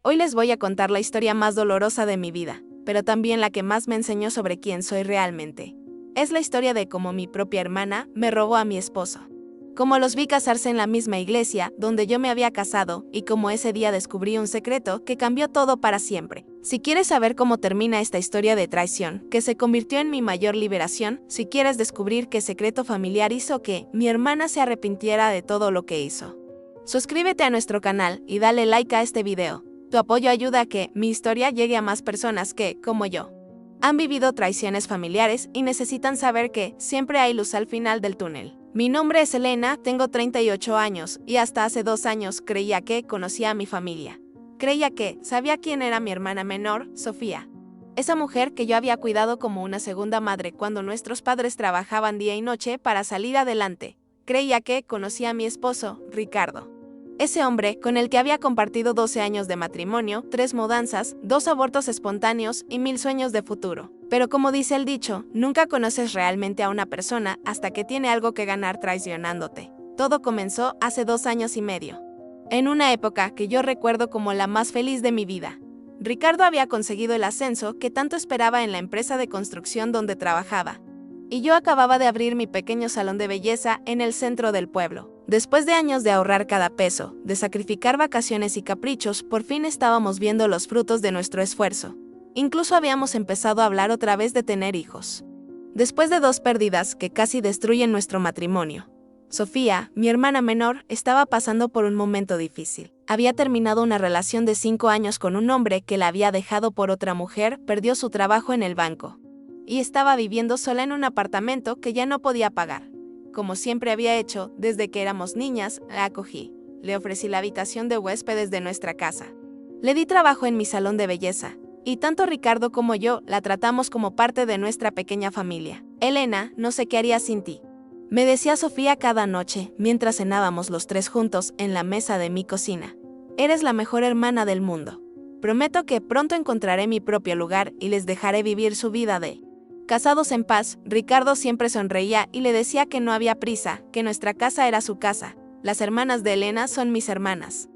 Hoy les voy a contar la historia más dolorosa de mi vida, pero también la que más me enseñó sobre quién soy realmente. Es la historia de cómo mi propia hermana me robó a mi esposo. Cómo los vi casarse en la misma iglesia donde yo me había casado y cómo ese día descubrí un secreto que cambió todo para siempre. Si quieres saber cómo termina esta historia de traición, que se convirtió en mi mayor liberación, si quieres descubrir qué secreto familiar hizo que mi hermana se arrepintiera de todo lo que hizo, suscríbete a nuestro canal y dale like a este video. Tu apoyo ayuda a que mi historia llegue a más personas que, como yo, han vivido traiciones familiares y necesitan saber que siempre hay luz al final del túnel. Mi nombre es Elena, tengo 38 años y hasta hace 2 años creía que conocía a mi familia. Creía que sabía quién era mi hermana menor, Sofía. Esa mujer que yo había cuidado como una segunda madre cuando nuestros padres trabajaban día y noche para salir adelante. Creía que conocía a mi esposo, Ricardo. Ese hombre con el que había compartido 12 años de matrimonio, 3 mudanzas, 2 abortos espontáneos y 1000 sueños de futuro. Pero como dice el dicho, nunca conoces realmente a una persona hasta que tiene algo que ganar traicionándote. Todo comenzó hace 2 años y medio. En una época que yo recuerdo como la más feliz de mi vida. Ricardo había conseguido el ascenso que tanto esperaba en la empresa de construcción donde trabajaba. Y yo acababa de abrir mi pequeño salón de belleza en el centro del pueblo. Después de años de ahorrar cada peso, de sacrificar vacaciones y caprichos, por fin estábamos viendo los frutos de nuestro esfuerzo. Incluso habíamos empezado a hablar otra vez de tener hijos. Después de 2 pérdidas que casi destruyen nuestro matrimonio, Sofía, mi hermana menor, estaba pasando por un momento difícil. Había terminado una relación de 5 años con un hombre que la había dejado por otra mujer, perdió su trabajo en el banco y estaba viviendo sola en un apartamento que ya no podía pagar. Como siempre había hecho, desde que éramos niñas, la acogí. Le ofrecí la habitación de huéspedes de nuestra casa. Le di trabajo en mi salón de belleza, y tanto Ricardo como yo la tratamos como parte de nuestra pequeña familia. Elena, no sé qué haría sin ti, me decía Sofía cada noche, mientras cenábamos los 3 juntos en la mesa de mi cocina. Eres la mejor hermana del mundo. Prometo que pronto encontraré mi propio lugar y les dejaré vivir su vida de casados en paz. Ricardo siempre sonreía y le decía que no había prisa, que nuestra casa era su casa. Las hermanas de Elena son mis hermanas.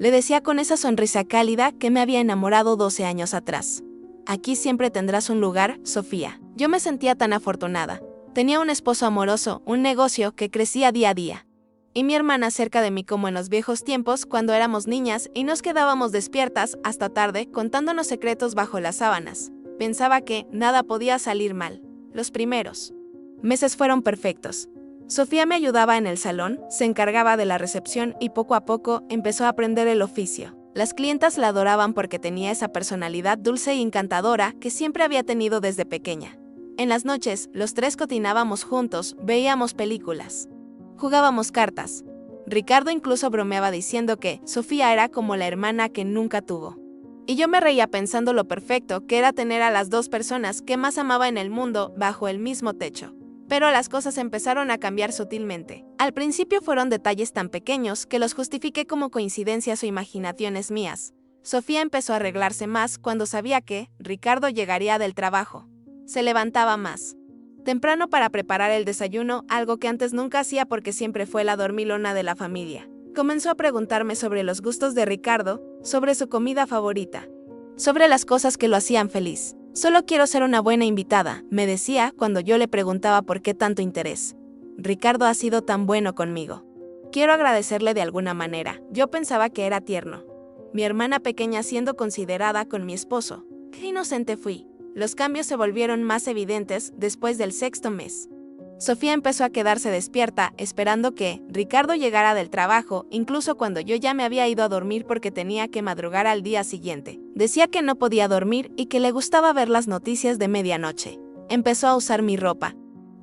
Le decía con esa sonrisa cálida que me había enamorado 12 años atrás. Aquí siempre tendrás un lugar, Sofía. Yo me sentía tan afortunada. Tenía un esposo amoroso, un negocio que crecía día a día. Y mi hermana cerca de mí como en los viejos tiempos cuando éramos niñas y nos quedábamos despiertas hasta tarde contándonos secretos bajo las sábanas. Pensaba que nada podía salir mal. Los primeros meses fueron perfectos. Sofía me ayudaba en el salón, se encargaba de la recepción y poco a poco empezó a aprender el oficio. Las clientas la adoraban porque tenía esa personalidad dulce y encantadora que siempre había tenido desde pequeña. En las noches, los 3 cocinábamos juntos, veíamos películas, jugábamos cartas. Ricardo incluso bromeaba diciendo que Sofía era como la hermana que nunca tuvo. Y yo me reía pensando lo perfecto que era tener a las 2 personas que más amaba en el mundo bajo el mismo techo. Pero las cosas empezaron a cambiar sutilmente. Al principio fueron detalles tan pequeños que los justifiqué como coincidencias o imaginaciones mías. Sofía empezó a arreglarse más cuando sabía que Ricardo llegaría del trabajo. Se levantaba más temprano para preparar el desayuno, algo que antes nunca hacía porque siempre fue la dormilona de la familia. Comenzó a preguntarme sobre los gustos de Ricardo, sobre su comida favorita, sobre las cosas que lo hacían feliz. Solo quiero ser una buena invitada, me decía cuando yo le preguntaba por qué tanto interés. Ricardo ha sido tan bueno conmigo. Quiero agradecerle de alguna manera. Yo pensaba que era tierno. Mi hermana pequeña siendo considerada con mi esposo. Qué inocente fui. Los cambios se volvieron más evidentes después del 6º mes. Sofía empezó a quedarse despierta, esperando que Ricardo llegara del trabajo, incluso cuando yo ya me había ido a dormir porque tenía que madrugar al día siguiente. Decía que no podía dormir y que le gustaba ver las noticias de medianoche. Empezó a usar mi ropa,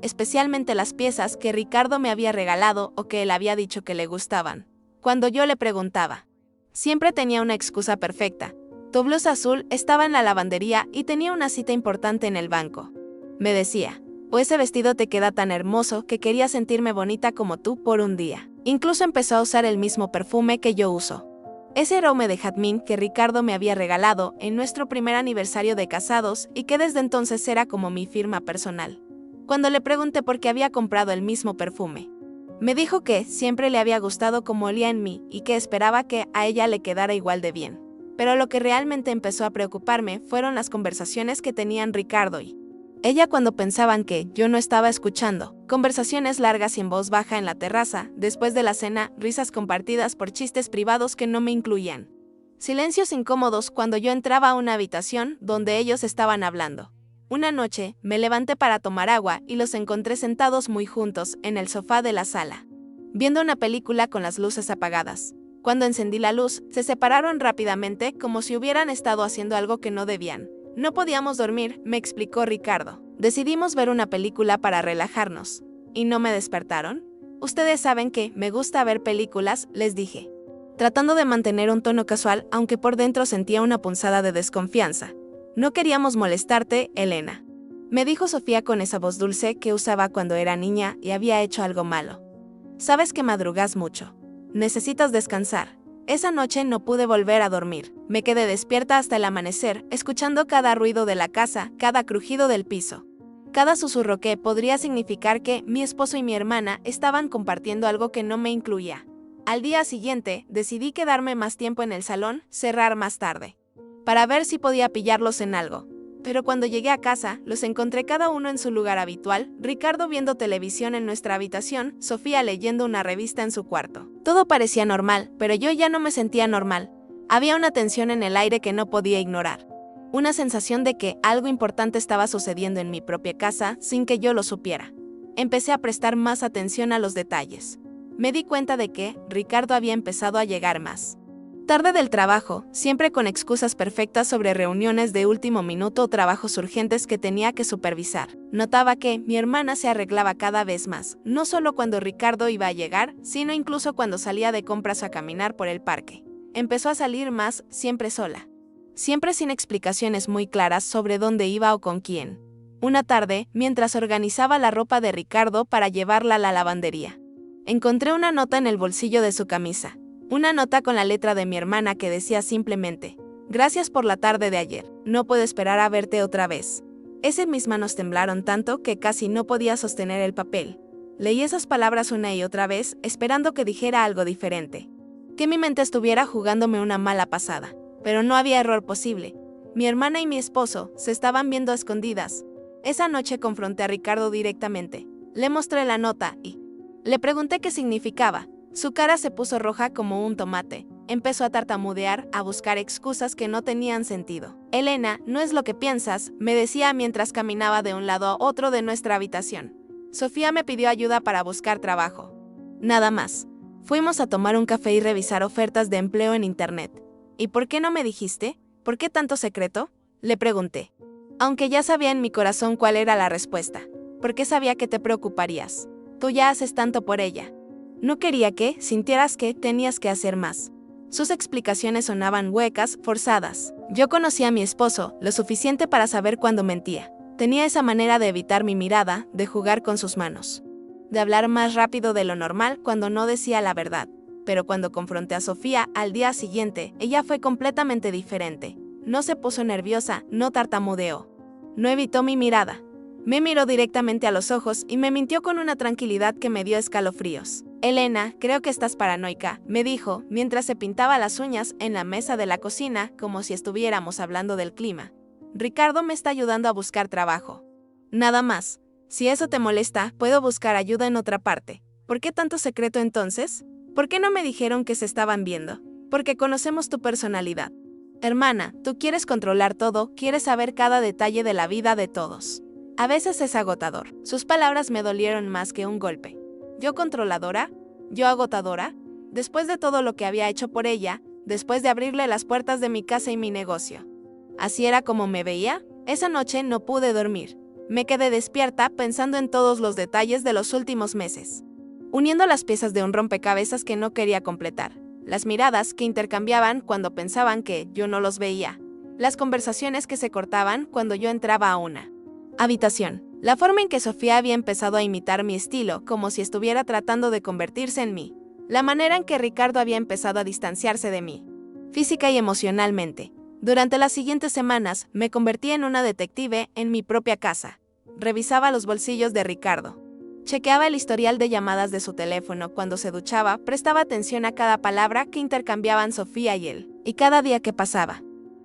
especialmente las piezas que Ricardo me había regalado o que él había dicho que le gustaban. Cuando yo le preguntaba, siempre tenía una excusa perfecta. Tu blusa azul estaba en la lavandería y tenía una cita importante en el banco. Me decía, o ese vestido te queda tan hermoso que quería sentirme bonita como tú por un día. Incluso empezó a usar el mismo perfume que yo uso. Ese aroma de jazmín que Ricardo me había regalado en nuestro primer aniversario de casados y que desde entonces era como mi firma personal. Cuando le pregunté por qué había comprado el mismo perfume, me dijo que siempre le había gustado cómo olía en mí y que esperaba que a ella le quedara igual de bien. pero lo que realmente empezó a preocuparme fueron las conversaciones que tenían Ricardo y ella cuando pensaban que yo no estaba escuchando. Conversaciones largas y en voz baja en la terraza, después de la cena, risas compartidas por chistes privados que no me incluían. Silencios incómodos cuando yo entraba a una habitación donde ellos estaban hablando. Una noche, me levanté para tomar agua y los encontré sentados muy juntos en el sofá de la sala, viendo una película con las luces apagadas. Cuando encendí la luz, se separaron rápidamente como si hubieran estado haciendo algo que no debían. No podíamos dormir, me explicó Ricardo. Decidimos ver una película para relajarnos. ¿Y no me despertaron? Ustedes saben que me gusta ver películas, les dije, tratando de mantener un tono casual, aunque por dentro sentía una punzada de desconfianza. No queríamos molestarte, Elena, me dijo Sofía con esa voz dulce que usaba cuando era niña y había hecho algo malo. Sabes que madrugas mucho. Necesitas descansar. Esa noche no pude volver a dormir. Me quedé despierta hasta el amanecer, escuchando cada ruido de la casa, cada crujido del piso. Cada susurro que podría significar que mi esposo y mi hermana estaban compartiendo algo que no me incluía. Al día siguiente, decidí quedarme más tiempo en el salón, cerrar más tarde, para ver si podía pillarlos en algo. Pero cuando llegué a casa, los encontré cada uno en su lugar habitual, Ricardo viendo televisión en nuestra habitación, Sofía leyendo una revista en su cuarto. Todo parecía normal, pero yo ya no me sentía normal. Había una tensión en el aire que no podía ignorar. Una sensación de que algo importante estaba sucediendo en mi propia casa sin que yo lo supiera. Empecé a prestar más atención a los detalles. Me di cuenta de que Ricardo había empezado a llegar más tarde del trabajo, siempre con excusas perfectas sobre reuniones de último minuto o trabajos urgentes que tenía que supervisar. Notaba que mi hermana se arreglaba cada vez más, no solo cuando Ricardo iba a llegar, sino incluso cuando salía de compras a caminar por el parque. Empezó a salir más, siempre sola. Siempre sin explicaciones muy claras sobre dónde iba o con quién. Una tarde, mientras organizaba la ropa de Ricardo para llevarla a la lavandería, encontré una nota en el bolsillo de su camisa. Una nota con la letra de mi hermana que decía simplemente, gracias por la tarde de ayer, no puedo esperar a verte otra vez. Mis manos temblaron tanto que casi no podía sostener el papel. Leí esas palabras una y otra vez, esperando que dijera algo diferente. Que mi mente estuviera jugándome una mala pasada. Pero no había error posible. Mi hermana y mi esposo se estaban viendo a escondidas. Esa noche confronté a Ricardo directamente. Le mostré la nota y le pregunté qué significaba. Su cara se puso roja como un tomate. Empezó a tartamudear, a buscar excusas que no tenían sentido. Elena, no es lo que piensas, me decía mientras caminaba de un lado a otro de nuestra habitación. Sofía me pidió ayuda para buscar trabajo. Nada más. Fuimos a tomar un café y revisar ofertas de empleo en internet. ¿Y por qué no me dijiste? ¿Por qué tanto secreto? Le pregunté. Aunque ya sabía en mi corazón cuál era la respuesta. Porque sabía que te preocuparías. Tú ya haces tanto por ella. No quería que sintieras que tenías que hacer más. Sus explicaciones sonaban huecas, forzadas. Yo conocía a mi esposo lo suficiente para saber cuándo mentía. Tenía esa manera de evitar mi mirada, de jugar con sus manos, de hablar más rápido de lo normal cuando no decía la verdad. Pero cuando confronté a Sofía al día siguiente, ella fue completamente diferente. No se puso nerviosa, no tartamudeó. No evitó mi mirada. Me miró directamente a los ojos y me mintió con una tranquilidad que me dio escalofríos. Elena, creo que estás paranoica, me dijo, mientras se pintaba las uñas en la mesa de la cocina como si estuviéramos hablando del clima. Ricardo me está ayudando a buscar trabajo. Nada más. Si eso te molesta, puedo buscar ayuda en otra parte. ¿Por qué tanto secreto entonces? ¿Por qué no me dijeron que se estaban viendo? Porque conocemos tu personalidad. Hermana, tú quieres controlar todo, quieres saber cada detalle de la vida de todos. A veces es agotador. Sus palabras me dolieron más que un golpe. ¿Yo controladora? ¿Yo agotadora? Después de todo lo que había hecho por ella, después de abrirle las puertas de mi casa y mi negocio. ¿Así era como me veía? Esa noche no pude dormir. Me quedé despierta pensando en todos los detalles de los últimos meses, uniendo las piezas de un rompecabezas que no quería completar. Las miradas que intercambiaban cuando pensaban que yo no los veía. Las conversaciones que se cortaban cuando yo entraba a una habitación. La forma en que Sofía había empezado a imitar mi estilo, como si estuviera tratando de convertirse en mí. La manera en que Ricardo había empezado a distanciarse de mí, física y emocionalmente. Durante las siguientes semanas, me convertí en una detective en mi propia casa. Revisaba los bolsillos de Ricardo. Chequeaba el historial de llamadas de su teléfono cuando se duchaba, prestaba atención a cada palabra que intercambiaban Sofía y él. Y cada día que pasaba,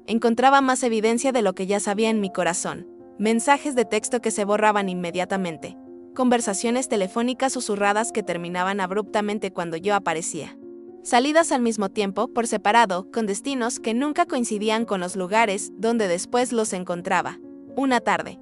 encontraba más evidencia de lo que ya sabía en mi corazón. Mensajes de texto que se borraban inmediatamente. Conversaciones telefónicas susurradas que terminaban abruptamente cuando yo aparecía. Salidas al mismo tiempo, por separado, con destinos que nunca coincidían con los lugares donde después los encontraba. Una tarde,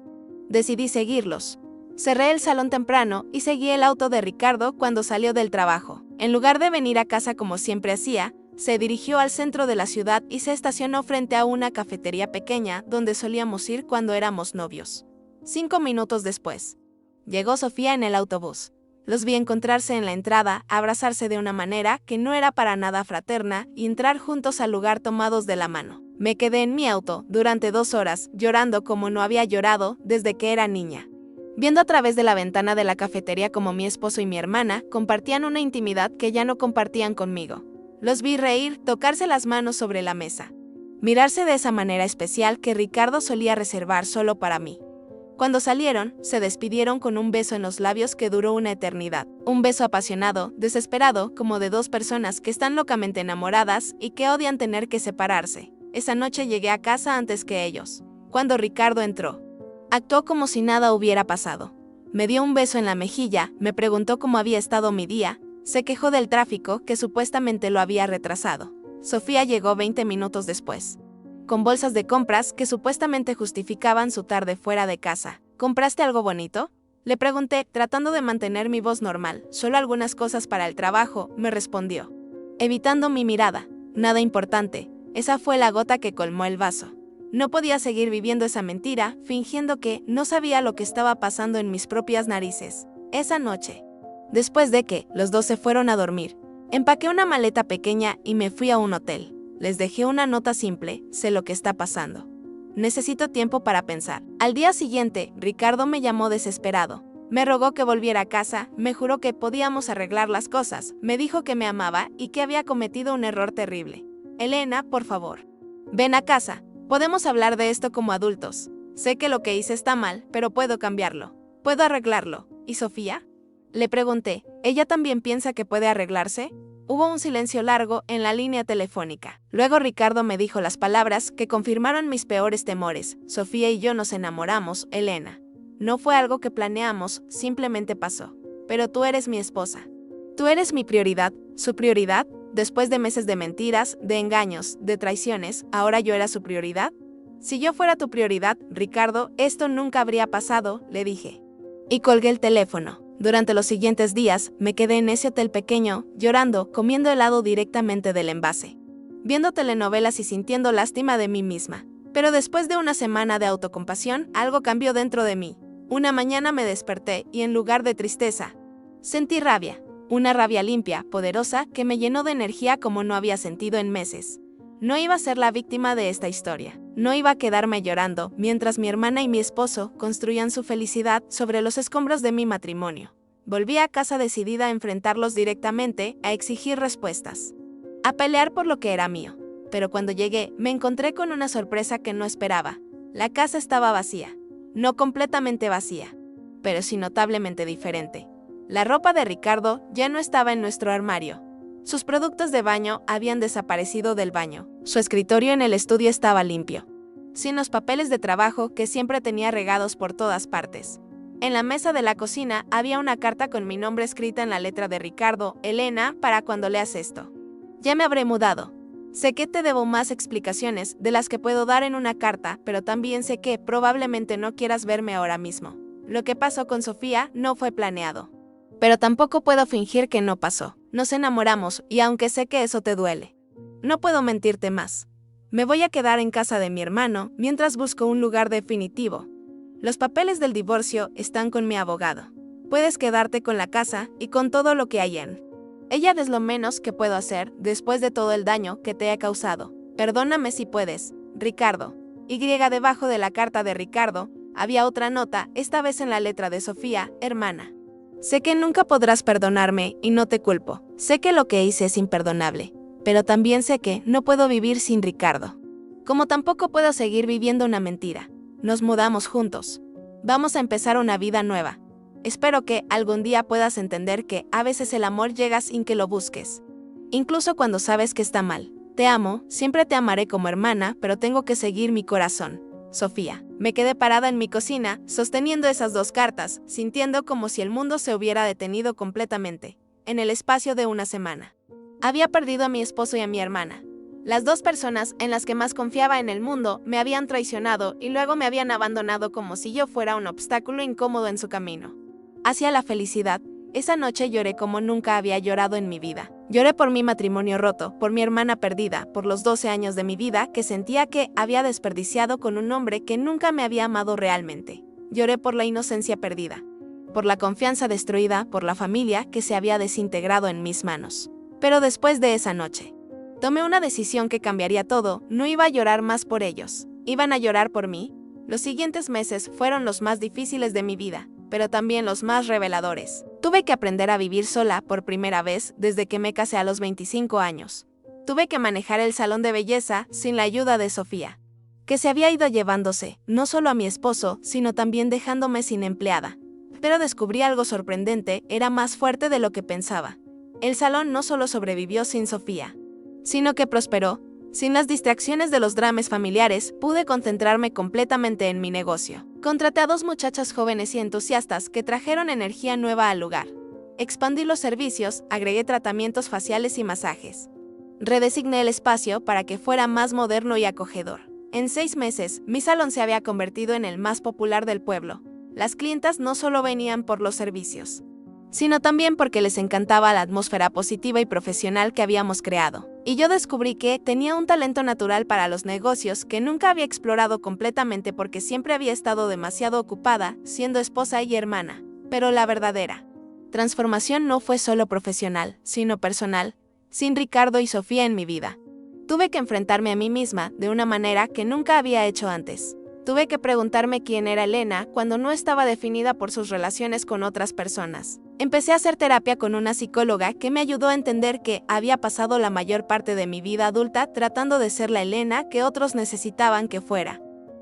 decidí seguirlos. Cerré el salón temprano y seguí el auto de Ricardo cuando salió del trabajo. En lugar de venir a casa como siempre hacía, se dirigió al centro de la ciudad y se estacionó frente a una cafetería pequeña donde solíamos ir cuando éramos novios. 5 minutos después, llegó Sofía en el autobús. Los vi encontrarse en la entrada, abrazarse de una manera que no era para nada fraterna y entrar juntos al lugar tomados de la mano. Me quedé en mi auto durante 2 horas, llorando como no había llorado desde que era niña. Viendo a través de la ventana de la cafetería como mi esposo y mi hermana compartían una intimidad que ya no compartían conmigo. Los vi reír, tocarse las manos sobre la mesa. Mirarse de esa manera especial que Ricardo solía reservar solo para mí. Cuando salieron, se despidieron con un beso en los labios que duró una eternidad. Un beso apasionado, desesperado, como de 2 personas que están locamente enamoradas y que odian tener que separarse. Esa noche llegué a casa antes que ellos. Cuando Ricardo entró, actuó como si nada hubiera pasado. Me dio un beso en la mejilla, me preguntó cómo había estado mi día, se quejó del tráfico que supuestamente lo había retrasado. Sofía llegó 20 minutos después, con bolsas de compras que supuestamente justificaban su tarde fuera de casa. ¿Compraste algo bonito?, le pregunté, tratando de mantener mi voz normal. Solo algunas cosas para el trabajo, me respondió, evitando mi mirada. Nada importante. Esa fue la gota que colmó el vaso. No podía seguir viviendo esa mentira, fingiendo que no sabía lo que estaba pasando en mis propias narices. Esa noche, después de que los 2 se fueron a dormir, empaqué una maleta pequeña y me fui a un hotel. Les dejé una nota simple: sé lo que está pasando. Necesito tiempo para pensar. Al día siguiente, Ricardo me llamó desesperado. Me rogó que volviera a casa, me juró que podíamos arreglar las cosas, me dijo que me amaba y que había cometido un error terrible. Elena, por favor, ven a casa. Podemos hablar de esto como adultos. Sé que lo que hice está mal, pero puedo cambiarlo. Puedo arreglarlo. ¿Y Sofía?, le pregunté. ¿Ella también piensa que puede arreglarse? Hubo un silencio largo en la línea telefónica. Luego Ricardo me dijo las palabras que confirmaron mis peores temores. Sofía y yo nos enamoramos, Elena. No fue algo que planeamos, simplemente pasó. Pero tú eres mi esposa. Tú eres mi prioridad. ¿Su prioridad? Después de meses de mentiras, de engaños, de traiciones, ¿ahora yo era su prioridad? Si yo fuera tu prioridad, Ricardo, esto nunca habría pasado, le dije. Y colgué el teléfono. Durante los siguientes días, me quedé en ese hotel pequeño, llorando, comiendo helado directamente del envase, viendo telenovelas y sintiendo lástima de mí misma. Pero después de una semana de autocompasión, algo cambió dentro de mí. Una mañana me desperté y en lugar de tristeza, sentí rabia. Una rabia limpia, poderosa, que me llenó de energía como no había sentido en meses. No iba a ser la víctima de esta historia. No iba a quedarme llorando mientras mi hermana y mi esposo construían su felicidad sobre los escombros de mi matrimonio. Volví a casa decidida a enfrentarlos directamente, a exigir respuestas, a pelear por lo que era mío. Pero cuando llegué, me encontré con una sorpresa que no esperaba. La casa estaba vacía. No completamente vacía, pero sí notablemente diferente. La ropa de Ricardo ya no estaba en nuestro armario. Sus productos de baño habían desaparecido del baño. Su escritorio en el estudio estaba limpio, sin los papeles de trabajo que siempre tenía regados por todas partes. En la mesa de la cocina había una carta con mi nombre escrita en la letra de Ricardo: Elena, para cuando leas esto. Ya me habré mudado. Sé que te debo más explicaciones de las que puedo dar en una carta, pero también sé que probablemente no quieras verme ahora mismo. Lo que pasó con Sofía no fue planeado. Pero tampoco puedo fingir que no pasó. Nos enamoramos, y aunque sé que eso te duele, no puedo mentirte más. Me voy a quedar en casa de mi hermano mientras busco un lugar definitivo. Los papeles del divorcio están con mi abogado. Puedes quedarte con la casa y con todo lo que hay en ella. Es lo menos que puedo hacer después de todo el daño que te he causado. Perdóname si puedes, Ricardo. Y debajo de la carta de Ricardo había otra nota, esta vez en la letra de Sofía: hermana. Sé que nunca podrás perdonarme y no te culpo. Sé que lo que hice es imperdonable, pero también sé que no puedo vivir sin Ricardo. Como tampoco puedo seguir viviendo una mentira. Nos mudamos juntos. Vamos a empezar una vida nueva. Espero que algún día puedas entender que a veces el amor llega sin que lo busques, incluso cuando sabes que está mal. Te amo, siempre te amaré como hermana, pero tengo que seguir mi corazón. Sofía. Me quedé parada en mi cocina, sosteniendo esas dos cartas, sintiendo como si el mundo se hubiera detenido completamente, en el espacio de una semana. Había perdido a mi esposo y a mi hermana. Las dos personas en las que más confiaba en el mundo me habían traicionado y luego me habían abandonado como si yo fuera un obstáculo incómodo en su camino. Hacia la felicidad, esa noche lloré como nunca había llorado en mi vida. Lloré por mi matrimonio roto, por mi hermana perdida, por los 12 años de mi vida que sentía que había desperdiciado con un hombre que nunca me había amado realmente. Lloré por la inocencia perdida, por la confianza destruida, por la familia que se había desintegrado en mis manos. Pero después de esa noche, tomé una decisión que cambiaría todo. No iba a llorar más por ellos, iban a llorar por mí. Los siguientes meses fueron los más difíciles de mi vida, pero también los más reveladores. Tuve que aprender a vivir sola por primera vez desde que me casé a los 25 años. Tuve que manejar el salón de belleza sin la ayuda de Sofía, que se había ido llevándose, no solo a mi esposo, sino también dejándome sin empleada. Pero descubrí algo sorprendente, era más fuerte de lo que pensaba. El salón no solo sobrevivió sin Sofía, sino que prosperó. Sin las distracciones de los dramas familiares, pude concentrarme completamente en mi negocio. Contraté a 2 muchachas jóvenes y entusiastas que trajeron energía nueva al lugar. Expandí los servicios, agregué tratamientos faciales y masajes. Redesigné el espacio para que fuera más moderno y acogedor. En 6 meses, mi salón se había convertido en el más popular del pueblo. Las clientas no solo venían por los servicios, sino también porque les encantaba la atmósfera positiva y profesional que habíamos creado. Y yo descubrí que tenía un talento natural para los negocios que nunca había explorado completamente porque siempre había estado demasiado ocupada siendo esposa y hermana. Pero la verdadera transformación no fue solo profesional, sino personal, sin Ricardo y Sofía en mi vida. Tuve que enfrentarme a mí misma de una manera que nunca había hecho antes. Tuve que preguntarme quién era Elena cuando no estaba definida por sus relaciones con otras personas. Empecé a hacer terapia con una psicóloga que me ayudó a entender que había pasado la mayor parte de mi vida adulta tratando de ser la Elena que otros necesitaban que fuera.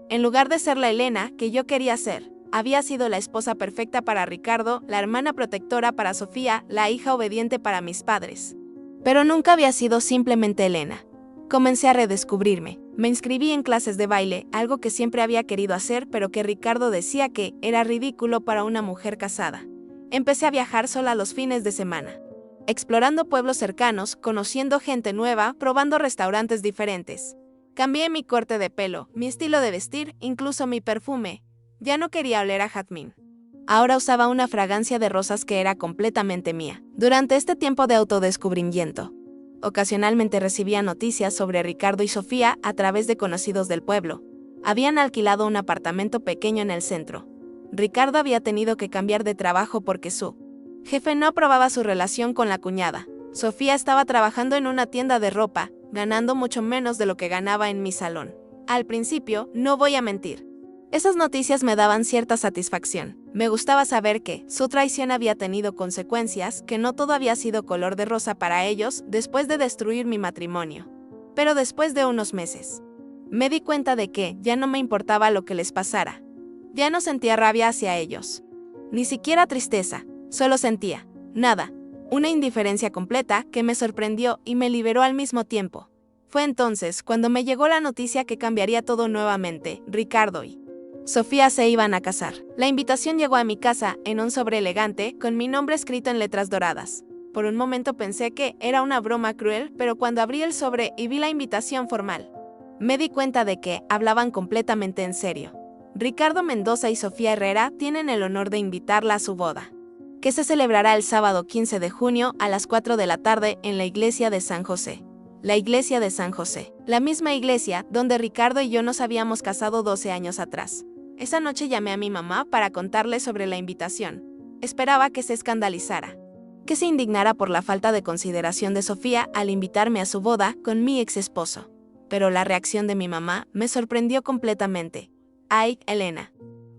En lugar de ser la Elena que yo quería ser, había sido la esposa perfecta para Ricardo, la hermana protectora para Sofía, la hija obediente para mis padres. Pero nunca había sido simplemente Elena. Comencé a redescubrirme. Me inscribí en clases de baile, algo que siempre había querido hacer, pero que Ricardo decía que era ridículo para una mujer casada. Empecé a viajar sola los fines de semana, explorando pueblos cercanos, conociendo gente nueva, probando restaurantes diferentes. Cambié mi corte de pelo, mi estilo de vestir, incluso mi perfume. Ya no quería oler a jazmín. Ahora usaba una fragancia de rosas que era completamente mía. Durante este tiempo de autodescubrimiento, ocasionalmente recibía noticias sobre Ricardo y Sofía a través de conocidos del pueblo. Habían alquilado un apartamento pequeño en el centro. Ricardo había tenido que cambiar de trabajo porque su jefe no aprobaba su relación con la cuñada. Sofía estaba trabajando en una tienda de ropa, ganando mucho menos de lo que ganaba en mi salón. Al principio, no voy a mentir, esas noticias me daban cierta satisfacción. Me gustaba saber que su traición había tenido consecuencias, que no todo había sido color de rosa para ellos después de destruir mi matrimonio. Pero después de unos meses, me di cuenta de que ya no me importaba lo que les pasara. Ya no sentía rabia hacia ellos, ni siquiera tristeza, solo sentía, nada, una indiferencia completa que me sorprendió y me liberó al mismo tiempo. Fue entonces cuando me llegó la noticia que cambiaría todo nuevamente. Ricardo y Sofía se iban a casar. La invitación llegó a mi casa en un sobre elegante con mi nombre escrito en letras doradas. Por un momento pensé que era una broma cruel, pero cuando abrí el sobre y vi la invitación formal, me di cuenta de que hablaban completamente en serio. Ricardo Mendoza y Sofía Herrera tienen el honor de invitarla a su boda, que se celebrará el sábado 15 de junio a las 4 de la tarde en la iglesia de San José. La iglesia de San José, la misma iglesia donde Ricardo y yo nos habíamos casado 12 años atrás. Esa noche llamé a mi mamá para contarle sobre la invitación. Esperaba que se escandalizara, que se indignara por la falta de consideración de Sofía al invitarme a su boda con mi ex esposo. Pero la reacción de mi mamá me sorprendió completamente. «Ay, Elena»,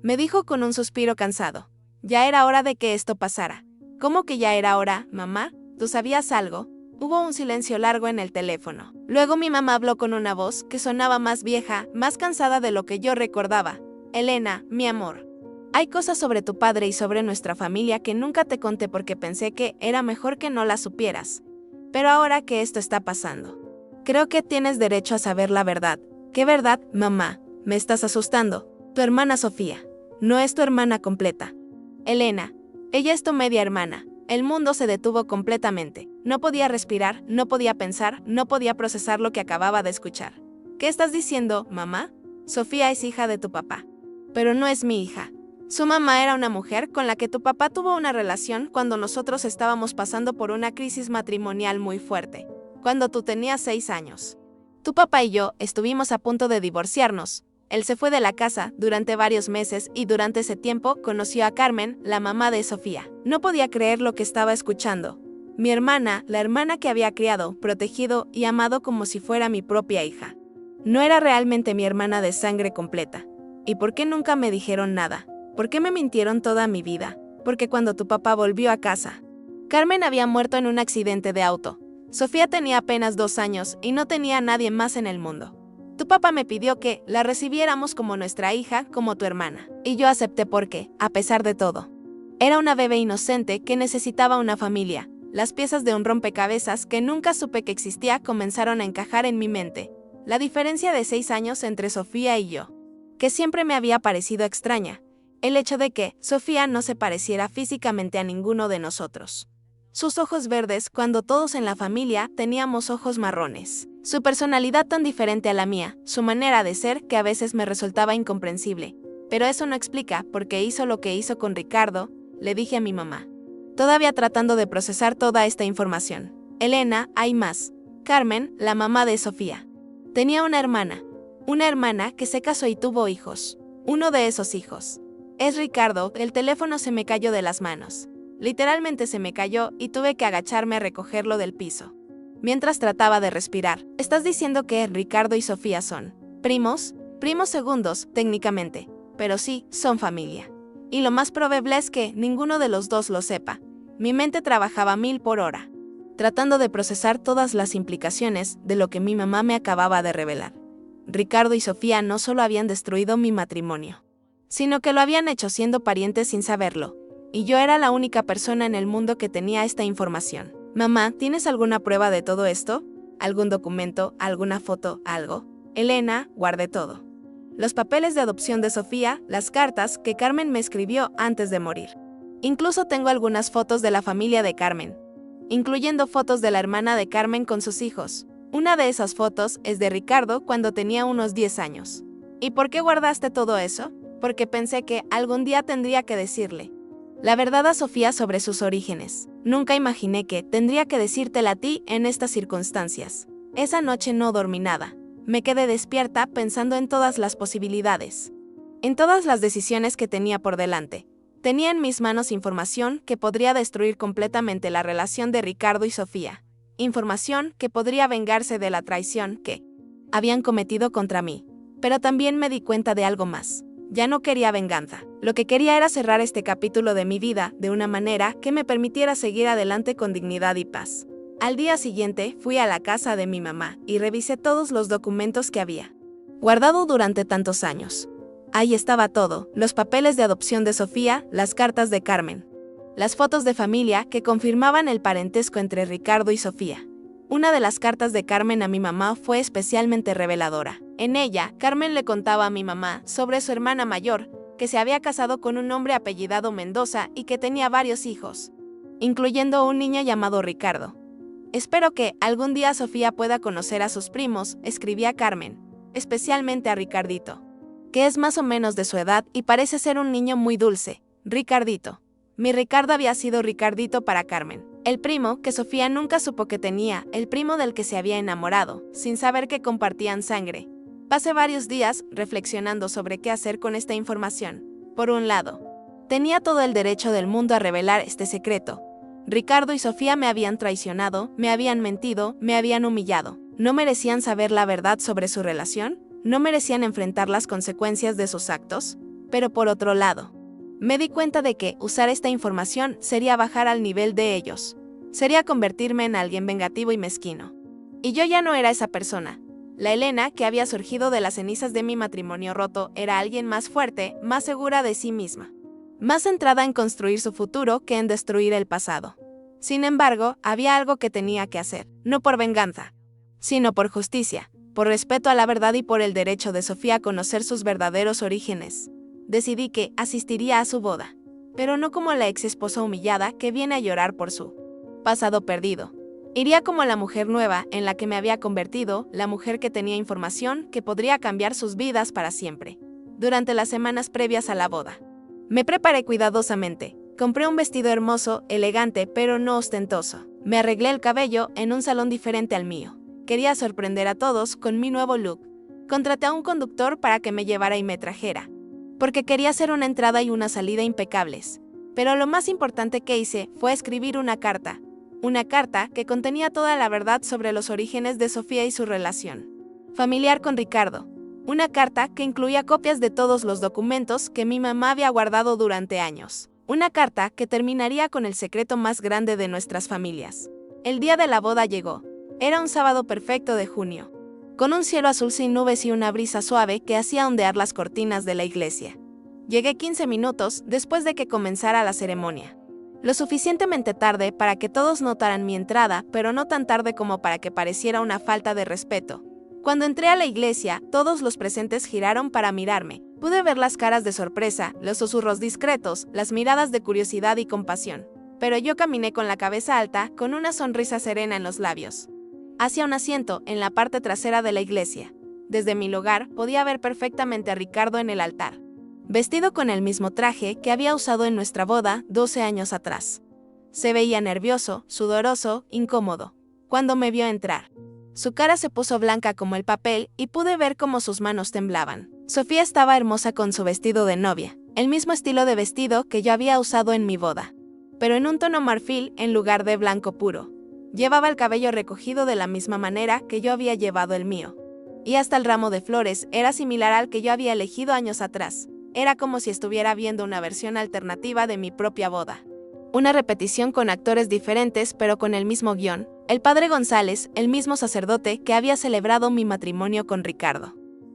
me dijo con un suspiro cansado. «Ya era hora de que esto pasara». «¿Cómo que ya era hora, mamá? ¿Tú sabías algo?» Hubo un silencio largo en el teléfono. Luego mi mamá habló con una voz que sonaba más vieja, más cansada de lo que yo recordaba. «Elena, mi amor, hay cosas sobre tu padre y sobre nuestra familia que nunca te conté porque pensé que era mejor que no las supieras. Pero ahora que esto está pasando, Creo que tienes derecho a saber la verdad. ¿Qué verdad, mamá? Me estás asustando. Tu hermana Sofía. No es tu hermana completa. Elena. Ella es tu media hermana. El mundo se detuvo completamente. No podía respirar, no podía pensar, no podía procesar lo que acababa de escuchar. ¿Qué estás diciendo, mamá? Sofía es hija de tu papá. Pero no es mi hija. Su mamá era una mujer con la que tu papá tuvo una relación cuando nosotros estábamos pasando por una crisis matrimonial muy fuerte, cuando tú tenías 6 años. Tu papá y yo estuvimos a punto de divorciarnos. Él se fue de la casa durante varios meses y durante ese tiempo conoció a Carmen, la mamá de Sofía. No podía creer lo que estaba escuchando. Mi hermana, la hermana que había criado, protegido y amado como si fuera mi propia hija. No era realmente mi hermana de sangre completa. ¿Y por qué nunca me dijeron nada? ¿Por qué me mintieron toda mi vida? Porque cuando tu papá volvió a casa, Carmen había muerto en un accidente de auto. Sofía tenía apenas 2 años y no tenía a nadie más en el mundo. Tu papá me pidió que la recibiéramos como nuestra hija, como tu hermana. Y yo acepté porque, a pesar de todo, era una bebé inocente que necesitaba una familia. Las piezas de un rompecabezas que nunca supe que existía comenzaron a encajar en mi mente. La diferencia de 6 años entre Sofía y yo, que siempre me había parecido extraña. El hecho de que Sofía no se pareciera físicamente a ninguno de nosotros. Sus ojos verdes cuando todos en la familia teníamos ojos marrones. Su personalidad tan diferente a la mía, su manera de ser que a veces me resultaba incomprensible. Pero eso no explica por qué hizo lo que hizo con Ricardo, le dije a mi mamá. Todavía tratando de procesar toda esta información. Elena, hay más. Carmen, la mamá de Sofía. Tenía una hermana que se casó y tuvo hijos. Uno de esos hijos es Ricardo. El teléfono se me cayó de las manos. Literalmente se me cayó y tuve que agacharme a recogerlo del piso. Mientras trataba de respirar. ¿Estás diciendo que Ricardo y Sofía son primos? Primos segundos, técnicamente. Pero sí, son familia. Y lo más probable es que ninguno de los dos lo sepa. Mi mente trabajaba 1000 por hora, tratando de procesar todas las implicaciones de lo que mi mamá me acababa de revelar. Ricardo y Sofía no solo habían destruido mi matrimonio, sino que lo habían hecho siendo parientes sin saberlo. Y yo era la única persona en el mundo que tenía esta información. Mamá, ¿tienes alguna prueba de todo esto? ¿Algún documento, alguna foto, algo? Elena, guardé todo. Los papeles de adopción de Sofía, las cartas que Carmen me escribió antes de morir. Incluso tengo algunas fotos de la familia de Carmen, incluyendo fotos de la hermana de Carmen con sus hijos. Una de esas fotos es de Ricardo cuando tenía unos 10 años. ¿Y por qué guardaste todo eso? Porque pensé que algún día tendría que decirle la verdad a Sofía sobre sus orígenes. Nunca imaginé que tendría que decírtela a ti en estas circunstancias. Esa noche no dormí nada. Me quedé despierta pensando en todas las posibilidades, en todas las decisiones que tenía por delante. Tenía en mis manos información que podría destruir completamente la relación de Ricardo y Sofía. Información que podría vengarse de la traición que habían cometido contra mí. Pero también me di cuenta de algo más. Ya no quería venganza. Lo que quería era cerrar este capítulo de mi vida de una manera que me permitiera seguir adelante con dignidad y paz. Al día siguiente fui a la casa de mi mamá y revisé todos los documentos que había guardado durante tantos años. Ahí estaba todo: los papeles de adopción de Sofía, las cartas de Carmen, las fotos de familia que confirmaban el parentesco entre Ricardo y Sofía. Una de las cartas de Carmen a mi mamá fue especialmente reveladora. En ella, Carmen le contaba a mi mamá sobre su hermana mayor, que se había casado con un hombre apellidado Mendoza y que tenía varios hijos, incluyendo un niño llamado Ricardo. Espero que algún día Sofía pueda conocer a sus primos, escribía Carmen, especialmente a Ricardito, que es más o menos de su edad y parece ser un niño muy dulce. Ricardito. Mi Ricardo había sido Ricardito para Carmen. El primo que Sofía nunca supo que tenía, el primo del que se había enamorado, sin saber que compartían sangre. Pasé varios días reflexionando sobre qué hacer con esta información. Por un lado, tenía todo el derecho del mundo a revelar este secreto. Ricardo y Sofía me habían traicionado, me habían mentido, me habían humillado. ¿No merecían saber la verdad sobre su relación? ¿No merecían enfrentar las consecuencias de sus actos? Pero por otro lado, me di cuenta de que usar esta información sería bajar al nivel de ellos. Sería convertirme en alguien vengativo y mezquino. Y yo ya no era esa persona. La Elena que había surgido de las cenizas de mi matrimonio roto era alguien más fuerte, más segura de sí misma, más centrada en construir su futuro que en destruir el pasado. Sin embargo, había algo que tenía que hacer, no por venganza, sino por justicia, por respeto a la verdad y por el derecho de Sofía a conocer sus verdaderos orígenes. Decidí que asistiría a su boda, pero no como la ex esposa humillada que viene a llorar por su pasado perdido. Iría como la mujer nueva en la que me había convertido, la mujer que tenía información que podría cambiar sus vidas para siempre. Durante las semanas previas a la boda, me preparé cuidadosamente. Compré un vestido hermoso, elegante, pero no ostentoso. Me arreglé el cabello en un salón diferente al mío. Quería sorprender a todos con mi nuevo look. Contraté a un conductor para que me llevara y me trajera, porque quería hacer una entrada y una salida impecables. Pero lo más importante que hice fue escribir una carta que contenía toda la verdad sobre los orígenes de Sofía y su relación familiar con Ricardo. Una carta que incluía copias de todos los documentos que mi mamá había guardado durante años. Una carta que terminaría con el secreto más grande de nuestras familias. El día de la boda llegó. Era un sábado perfecto de junio, con un cielo azul sin nubes y una brisa suave que hacía ondear las cortinas de la iglesia. Llegué 15 minutos después de que comenzara la ceremonia. Lo suficientemente tarde para que todos notaran mi entrada, pero no tan tarde como para que pareciera una falta de respeto. Cuando entré a la iglesia, todos los presentes giraron para mirarme. Pude ver las caras de sorpresa, los susurros discretos, las miradas de curiosidad y compasión. Pero yo caminé con la cabeza alta, con una sonrisa serena en los labios, hacia un asiento en la parte trasera de la iglesia. Desde mi lugar podía ver perfectamente a Ricardo en el altar, vestido con el mismo traje que había usado en nuestra boda 12 años atrás. Se veía nervioso, sudoroso, incómodo. Cuando me vio entrar, su cara se puso blanca como el papel y pude ver cómo sus manos temblaban. Sofía estaba hermosa con su vestido de novia, el mismo estilo de vestido que yo había usado en mi boda, pero en un tono marfil en lugar de blanco puro. Llevaba el cabello recogido de la misma manera que yo había llevado el mío, y hasta el ramo de flores era similar al que yo había elegido años atrás. Era como si estuviera viendo una versión alternativa de mi propia boda. Una repetición con actores diferentes pero con el mismo guión. El padre González, el mismo sacerdote que había celebrado mi matrimonio con Ricardo,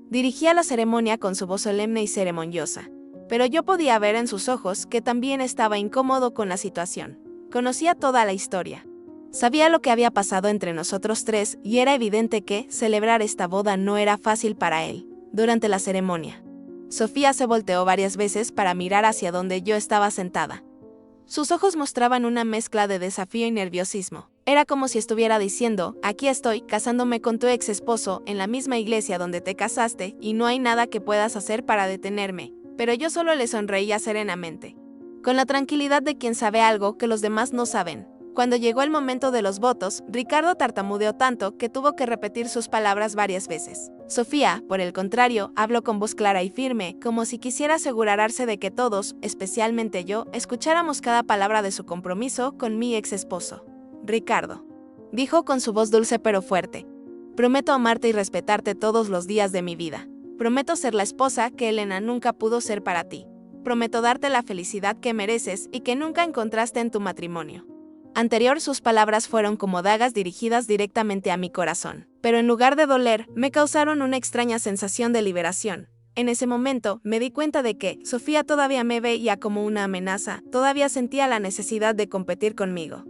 dirigía la ceremonia con su voz solemne y ceremoniosa, pero yo podía ver en sus ojos que también estaba incómodo con la situación. Conocía toda la historia. Sabía lo que había pasado entre nosotros tres y era evidente que celebrar esta boda no era fácil para él. Durante la ceremonia, Sofía se volteó varias veces para mirar hacia donde yo estaba sentada. Sus ojos mostraban una mezcla de desafío y nerviosismo. Era como si estuviera diciendo, aquí estoy, casándome con tu ex esposo en la misma iglesia donde te casaste, y no hay nada que puedas hacer para detenerme. Pero yo solo le sonreía serenamente, con la tranquilidad de quien sabe algo que los demás no saben. Cuando llegó el momento de los votos, Ricardo tartamudeó tanto que tuvo que repetir sus palabras varias veces. Sofía, por el contrario, habló con voz clara y firme, como si quisiera asegurarse de que todos, especialmente yo, escucháramos cada palabra de su compromiso con mi ex esposo. Ricardo, dijo con su voz dulce pero fuerte, prometo amarte y respetarte todos los días de mi vida. Prometo ser la esposa que Elena nunca pudo ser para ti. Prometo darte la felicidad que mereces y que nunca encontraste en tu matrimonio. Anterior, sus palabras fueron como dagas dirigidas directamente a mi corazón, pero en lugar de doler, me causaron una extraña sensación de liberación. En ese momento, me di cuenta de que Sofía todavía me veía como una amenaza, todavía sentía la necesidad de competir conmigo,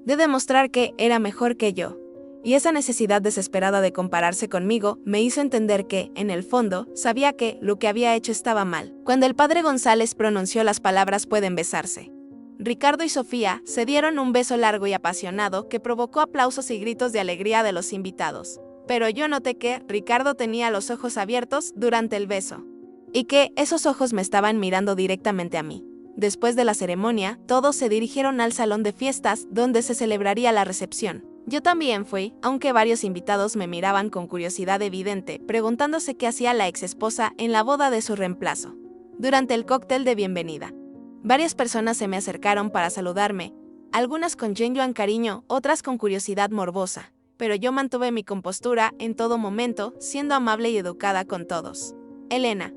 de demostrar que era mejor que yo. Y esa necesidad desesperada de compararse conmigo me hizo entender que, en el fondo, sabía que lo que había hecho estaba mal. Cuando el padre González pronunció las palabras "pueden besarse", Ricardo y Sofía se dieron un beso largo y apasionado que provocó aplausos y gritos de alegría de los invitados. Pero yo noté que Ricardo tenía los ojos abiertos durante el beso, y que esos ojos me estaban mirando directamente a mí. Después de la ceremonia, todos se dirigieron al salón de fiestas donde se celebraría la recepción. Yo también fui, aunque varios invitados me miraban con curiosidad evidente, preguntándose qué hacía la ex esposa en la boda de su reemplazo. Durante el cóctel de bienvenida, varias personas se me acercaron para saludarme, algunas con genuino cariño, otras con curiosidad morbosa, pero yo mantuve mi compostura en todo momento, siendo amable y educada con todos. Elena,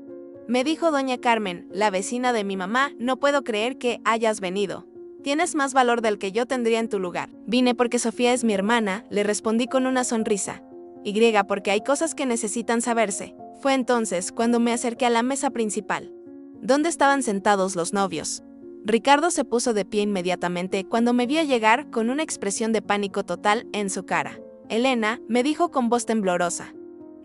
me dijo doña Carmen, la vecina de mi mamá, no puedo creer que hayas venido. Tienes más valor del que yo tendría en tu lugar. Vine porque Sofía es mi hermana, le respondí con una sonrisa. Y porque hay cosas que necesitan saberse. Fue entonces cuando me acerqué a la mesa principal, donde estaban sentados los novios. Ricardo se puso de pie inmediatamente cuando me vio llegar con una expresión de pánico total en su cara. Elena, me dijo con voz temblorosa.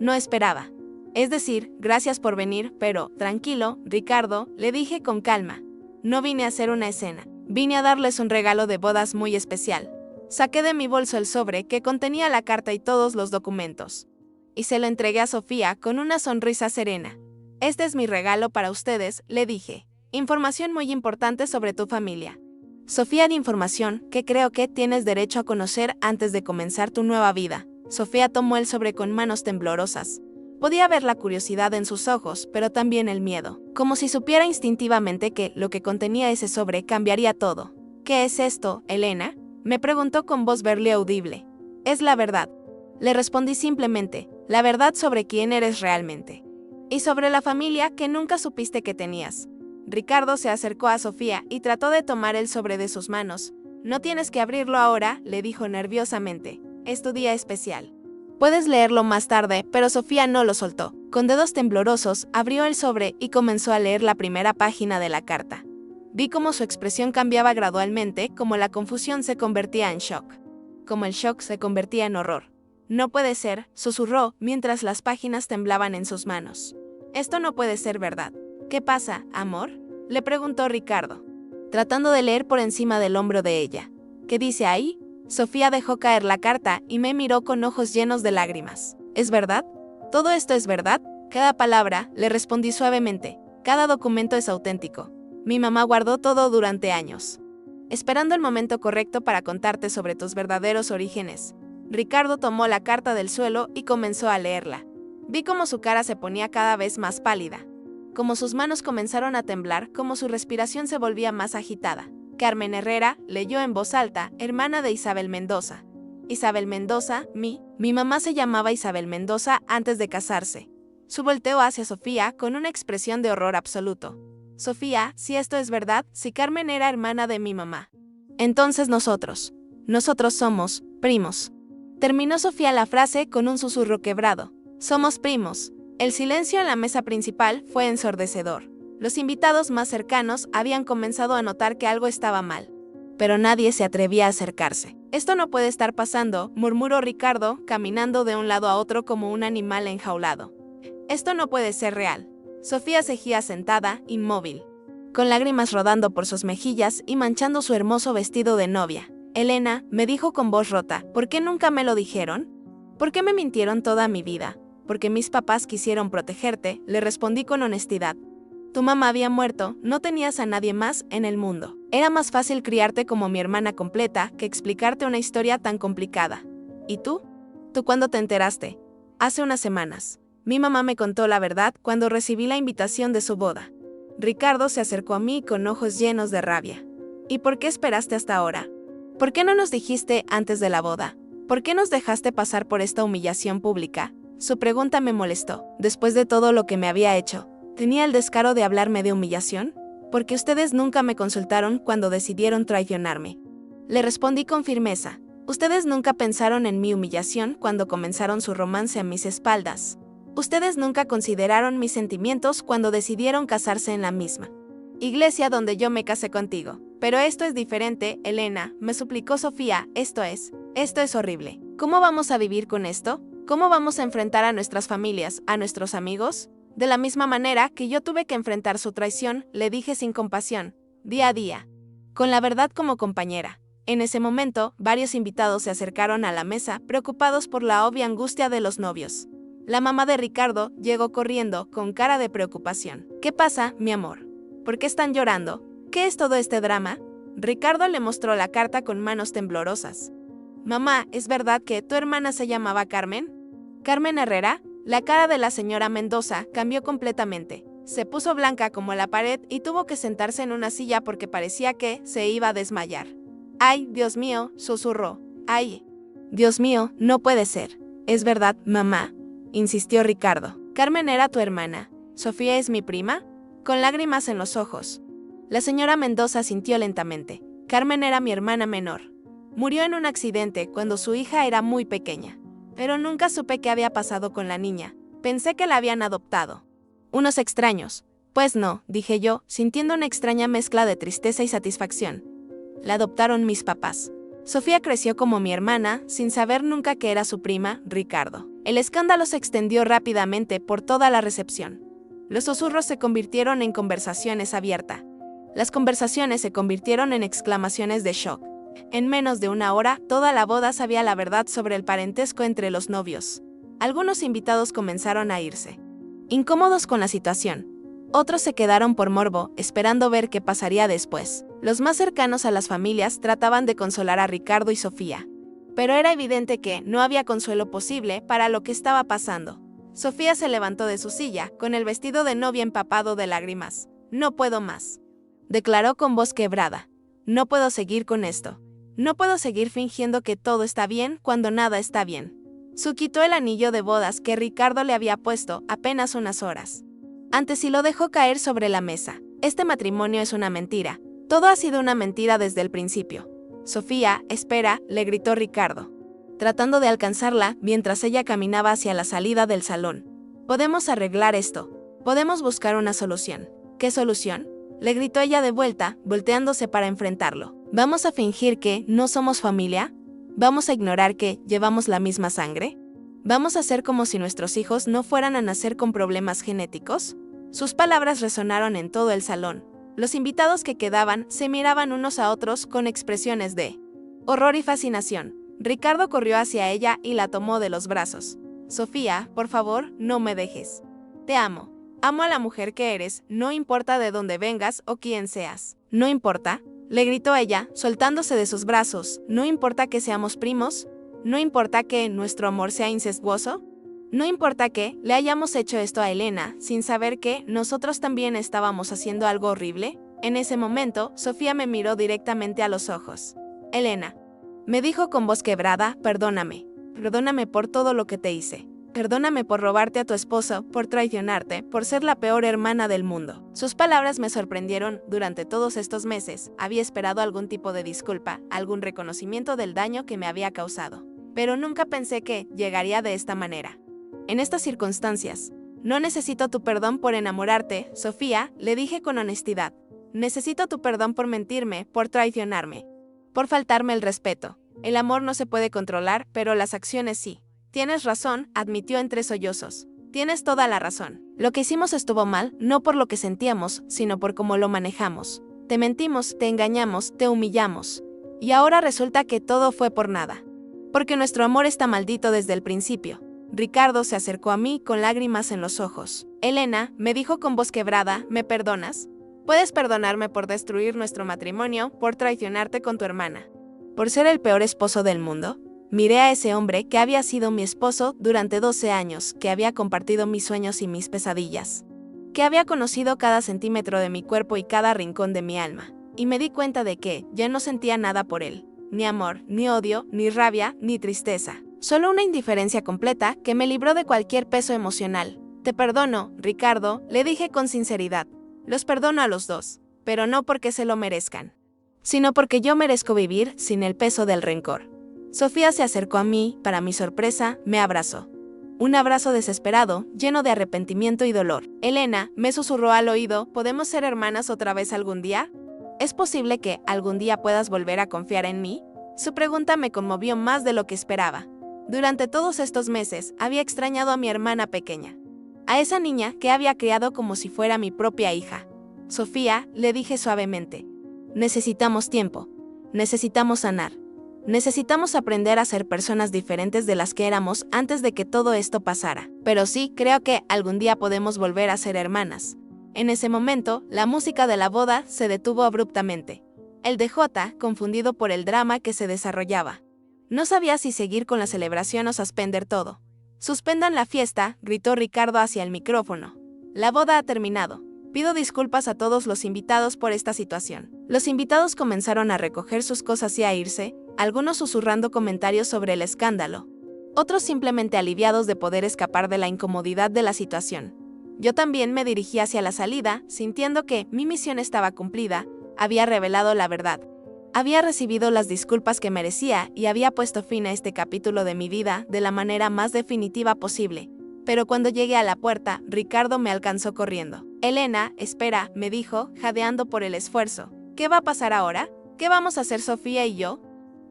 No esperaba. Es decir, gracias por venir, pero, tranquilo, Ricardo, le dije con calma. No vine a hacer una escena. Vine a darles un regalo de bodas muy especial. Saqué de mi bolso el sobre que contenía la carta y todos los documentos. Y se lo entregué a Sofía con una sonrisa serena. Este es mi regalo para ustedes, le dije. Información muy importante sobre tu familia. Sofía, de información que creo que tienes derecho a conocer antes de comenzar tu nueva vida. Sofía tomó el sobre con manos temblorosas. Podía ver la curiosidad en sus ojos, pero también el miedo, como si supiera instintivamente que lo que contenía ese sobre cambiaría todo. ¿Qué es esto, Elena?, me preguntó con voz barely audible. Es la verdad. Le respondí simplemente, la verdad sobre quién eres realmente. Y sobre la familia que nunca supiste que tenías. Ricardo se acercó a Sofía y trató de tomar el sobre de sus manos. No tienes que abrirlo ahora, le dijo nerviosamente. Es tu día especial. Puedes leerlo más tarde, pero Sofía no lo soltó. Con dedos temblorosos, abrió el sobre y comenzó a leer la primera página de la carta. Vi cómo su expresión cambiaba gradualmente, como la confusión se convertía en shock. Como el shock se convertía en horror. No puede ser, susurró, mientras las páginas temblaban en sus manos. Esto no puede ser verdad. ¿Qué pasa, amor?, le preguntó Ricardo, tratando de leer por encima del hombro de ella. ¿Qué dice ahí? Sofía dejó caer la carta y me miró con ojos llenos de lágrimas. ¿Es verdad? ¿Todo esto es verdad? Cada palabra, le respondí suavemente. Cada documento es auténtico. Mi mamá guardó todo durante años, esperando el momento correcto para contarte sobre tus verdaderos orígenes. Ricardo tomó la carta del suelo y comenzó a leerla. Vi cómo su cara se ponía cada vez más pálida, como sus manos comenzaron a temblar, como su respiración se volvía más agitada. Carmen Herrera, leyó en voz alta, hermana de Isabel Mendoza. Isabel Mendoza, mi mamá se llamaba Isabel Mendoza antes de casarse. Su volteó hacia Sofía con una expresión de horror absoluto. Sofía, si esto es verdad, si Carmen era hermana de mi mamá, entonces nosotros somos primos. Terminó Sofía la frase con un susurro quebrado. Somos primos. El silencio en la mesa principal fue ensordecedor. Los invitados más cercanos habían comenzado a notar que algo estaba mal, pero nadie se atrevía a acercarse. Esto no puede estar pasando, murmuró Ricardo, caminando de un lado a otro como un animal enjaulado. Esto no puede ser real. Sofía seguía sentada, inmóvil, con lágrimas rodando por sus mejillas y manchando su hermoso vestido de novia. Elena, me dijo con voz rota, ¿por qué nunca me lo dijeron? ¿Por qué me mintieron toda mi vida? Porque mis papás quisieron protegerte, le respondí con honestidad. Tu mamá había muerto, no tenías a nadie más en el mundo. Era más fácil criarte como mi hermana completa que explicarte una historia tan complicada. ¿Y tú? ¿Tú cuándo te enteraste? Hace unas semanas. Mi mamá me contó la verdad cuando recibí la invitación de su boda. Ricardo se acercó a mí con ojos llenos de rabia. ¿Y por qué esperaste hasta ahora? ¿Por qué no nos dijiste antes de la boda? ¿Por qué nos dejaste pasar por esta humillación pública? Su pregunta me molestó. Después de todo lo que me había hecho, ¿tenía el descaro de hablarme de humillación? Porque ustedes nunca me consultaron cuando decidieron traicionarme. Le respondí con firmeza. Ustedes nunca pensaron en mi humillación cuando comenzaron su romance a mis espaldas. Ustedes nunca consideraron mis sentimientos cuando decidieron casarse en la misma iglesia donde yo me casé contigo. Pero esto es diferente, Elena, me suplicó Sofía, esto es horrible. ¿Cómo vamos a vivir con esto? ¿Cómo vamos a enfrentar a nuestras familias, a nuestros amigos? De la misma manera que yo tuve que enfrentar su traición, le dije sin compasión, día a día, con la verdad como compañera. En ese momento, varios invitados se acercaron a la mesa, preocupados por la obvia angustia de los novios. La mamá de Ricardo llegó corriendo, con cara de preocupación. ¿Qué pasa, mi amor? ¿Por qué están llorando? ¿Qué es todo este drama? Ricardo le mostró la carta con manos temblorosas. Mamá, ¿es verdad que tu hermana se llamaba Carmen? ¿Carmen Herrera? La cara de la señora Mendoza cambió completamente. Se puso blanca como la pared y tuvo que sentarse en una silla porque parecía que se iba a desmayar. ¡Ay, Dios mío!, susurró. ¡Ay! Dios mío, no puede ser. ¿Es verdad, mamá?, insistió Ricardo. ¿Carmen era tu hermana? ¿Sofía es mi prima? Con lágrimas en los ojos. La señora Mendoza sintió lentamente. Carmen era mi hermana menor. Murió en un accidente cuando su hija era muy pequeña. Pero nunca supe qué había pasado con la niña. Pensé que la habían adoptado. Unos extraños. Pues no, dije yo, sintiendo una extraña mezcla de tristeza y satisfacción. La adoptaron mis papás. Sofía creció como mi hermana, sin saber nunca que era su prima, Ricardo. El escándalo se extendió rápidamente por toda la recepción. Los susurros se convirtieron en conversaciones abiertas. Las conversaciones se convirtieron en exclamaciones de shock. En menos de una hora, toda la boda sabía la verdad sobre el parentesco entre los novios. Algunos invitados comenzaron a irse, incómodos con la situación. Otros se quedaron por morbo, esperando ver qué pasaría después. Los más cercanos a las familias trataban de consolar a Ricardo y Sofía. Pero era evidente que no había consuelo posible para lo que estaba pasando. Sofía se levantó de su silla, con el vestido de novia empapado de lágrimas. «No puedo más», declaró con voz quebrada. «No puedo seguir con esto. No puedo seguir fingiendo que todo está bien cuando nada está bien». Su quitó el anillo de bodas que Ricardo le había puesto apenas unas horas antes y lo dejó caer sobre la mesa. «Este matrimonio es una mentira. Todo ha sido una mentira desde el principio». «Sofía, espera», le gritó Ricardo, tratando de alcanzarla mientras ella caminaba hacia la salida del salón. «Podemos arreglar esto. Podemos buscar una solución». «¿Qué solución?», le gritó ella de vuelta, volteándose para enfrentarlo. «¿Vamos a fingir que no somos familia? ¿Vamos a ignorar que llevamos la misma sangre? ¿Vamos a hacer como si nuestros hijos no fueran a nacer con problemas genéticos?». Sus palabras resonaron en todo el salón. Los invitados que quedaban se miraban unos a otros con expresiones de horror y fascinación. Ricardo corrió hacia ella y la tomó de los brazos. «Sofía, por favor, no me dejes. Te amo. Amo a la mujer que eres, no importa de dónde vengas o quién seas». «¿No importa?», le gritó ella, soltándose de sus brazos. «¿No importa que seamos primos? ¿No importa que nuestro amor sea incestuoso? ¿No importa que le hayamos hecho esto a Elena sin saber que nosotros también estábamos haciendo algo horrible?». En ese momento, Sofía me miró directamente a los ojos. «Elena», me dijo con voz quebrada, «perdóname. Perdóname por todo lo que te hice. Perdóname por robarte a tu esposo, por traicionarte, por ser la peor hermana del mundo». Sus palabras me sorprendieron. Durante todos estos meses, había esperado algún tipo de disculpa, algún reconocimiento del daño que me había causado. Pero nunca pensé que llegaría de esta manera. En estas circunstancias, «No necesito tu perdón por enamorarte, Sofía», le dije con honestidad. «Necesito tu perdón por mentirme, por traicionarme, por faltarme el respeto. El amor no se puede controlar, pero las acciones sí». «Tienes razón», admitió entre sollozos. «Tienes toda la razón. Lo que hicimos estuvo mal, no por lo que sentíamos, sino por cómo lo manejamos. Te mentimos, te engañamos, te humillamos. Y ahora resulta que todo fue por nada. Porque nuestro amor está maldito desde el principio». Ricardo se acercó a mí con lágrimas en los ojos. «Elena», me dijo con voz quebrada, «¿me perdonas? Puedes perdonarme por destruir nuestro matrimonio, por traicionarte con tu hermana, por ser el peor esposo del mundo». Miré a ese hombre que había sido mi esposo durante 12 años, que había compartido mis sueños y mis pesadillas, que había conocido cada centímetro de mi cuerpo y cada rincón de mi alma, y me di cuenta de que ya no sentía nada por él, ni amor, ni odio, ni rabia, ni tristeza. Solo una indiferencia completa que me libró de cualquier peso emocional. «Te perdono, Ricardo», le dije con sinceridad. «Los perdono a los dos, pero no porque se lo merezcan, sino porque yo merezco vivir sin el peso del rencor». Sofía se acercó a mí, para mi sorpresa, me abrazó. Un abrazo desesperado, lleno de arrepentimiento y dolor. «Elena», me susurró al oído, «¿podemos ser hermanas otra vez algún día? ¿Es posible que algún día puedas volver a confiar en mí?». Su pregunta me conmovió más de lo que esperaba. Durante todos estos meses, había extrañado a mi hermana pequeña, a esa niña que había criado como si fuera mi propia hija. «Sofía», le dije suavemente, «necesitamos tiempo. Necesitamos sanar. Necesitamos aprender a ser personas diferentes de las que éramos antes de que todo esto pasara. Pero sí, creo que algún día podemos volver a ser hermanas». En ese momento, la música de la boda se detuvo abruptamente. El DJ, confundido por el drama que se desarrollaba, no sabía si seguir con la celebración o suspender todo. «Suspendan la fiesta», gritó Ricardo hacia el micrófono. «La boda ha terminado. Pido disculpas a todos los invitados por esta situación». Los invitados comenzaron a recoger sus cosas y a irse, algunos susurrando comentarios sobre el escándalo, otros simplemente aliviados de poder escapar de la incomodidad de la situación. Yo también me dirigí hacia la salida, sintiendo que mi misión estaba cumplida, había revelado la verdad. Había recibido las disculpas que merecía y había puesto fin a este capítulo de mi vida de la manera más definitiva posible. Pero cuando llegué a la puerta, Ricardo me alcanzó corriendo. «Elena, espera», me dijo, jadeando por el esfuerzo. «¿Qué va a pasar ahora? ¿Qué vamos a hacer Sofía y yo?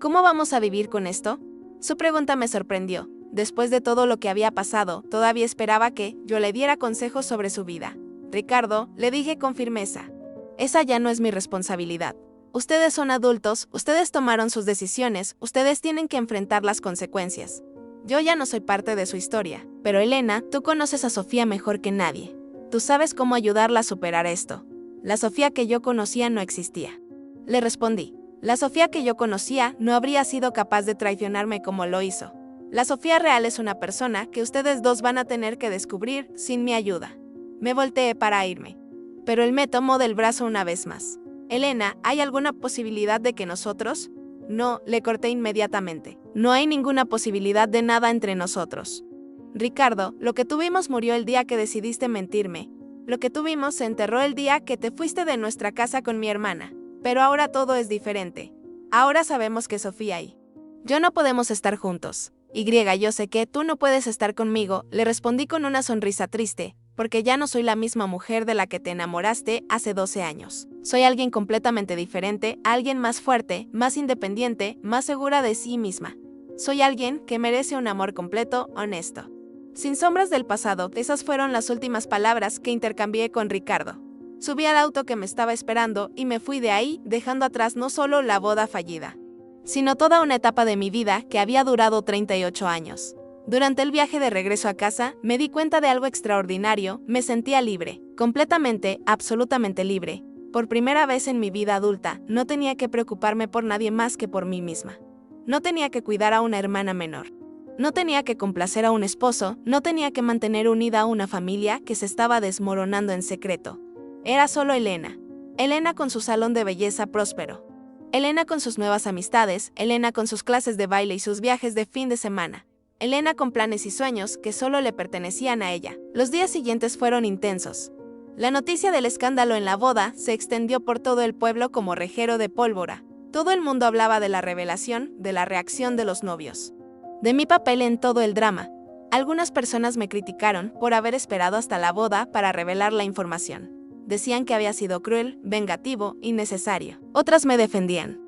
¿Cómo vamos a vivir con esto? Su pregunta me sorprendió. Después de todo lo que había pasado, todavía esperaba que yo le diera consejos sobre su vida. Ricardo, le dije con firmeza. Esa ya no es mi responsabilidad. Ustedes son adultos, ustedes tomaron sus decisiones, ustedes tienen que enfrentar las consecuencias. Yo ya no soy parte de su historia, pero Elena, tú conoces a Sofía mejor que nadie. Tú sabes cómo ayudarla a superar esto. La Sofía que yo conocía no existía. Le respondí. La Sofía que yo conocía no habría sido capaz de traicionarme como lo hizo. La Sofía real es una persona que ustedes dos van a tener que descubrir sin mi ayuda. Me volteé para irme. Pero él me tomó del brazo una vez más. Elena, ¿hay alguna posibilidad de que nosotros? No, le corté inmediatamente. No hay ninguna posibilidad de nada entre nosotros. Ricardo, lo que tuvimos murió el día que decidiste mentirme. Lo que tuvimos se enterró el día que te fuiste de nuestra casa con mi hermana. Pero ahora todo es diferente. Ahora sabemos que Sofía y yo no podemos estar juntos. Yo sé que tú no puedes estar conmigo, le respondí con una sonrisa triste, porque ya no soy la misma mujer de la que te enamoraste hace 12 años. Soy alguien completamente diferente, alguien más fuerte, más independiente, más segura de sí misma. Soy alguien que merece un amor completo, honesto. Sin sombras del pasado, esas fueron las últimas palabras que intercambié con Ricardo. Subí al auto que me estaba esperando y me fui de ahí, dejando atrás no solo la boda fallida, sino toda una etapa de mi vida que había durado 38 años. Durante el viaje de regreso a casa, me di cuenta de algo extraordinario, me sentía libre, completamente, absolutamente libre. Por primera vez en mi vida adulta, no tenía que preocuparme por nadie más que por mí misma. No tenía que cuidar a una hermana menor. No tenía que complacer a un esposo, no tenía que mantener unida a una familia que se estaba desmoronando en secreto. Era solo Elena. Elena con su salón de belleza próspero. Elena con sus nuevas amistades, Elena con sus clases de baile y sus viajes de fin de semana. Elena con planes y sueños que solo le pertenecían a ella. Los días siguientes fueron intensos. La noticia del escándalo en la boda se extendió por todo el pueblo como reguero de pólvora. Todo el mundo hablaba de la revelación, de la reacción de los novios, de mi papel en todo el drama. Algunas personas me criticaron por haber esperado hasta la boda para revelar la información. Decían que había sido cruel, vengativo, innecesario. Otras me defendían,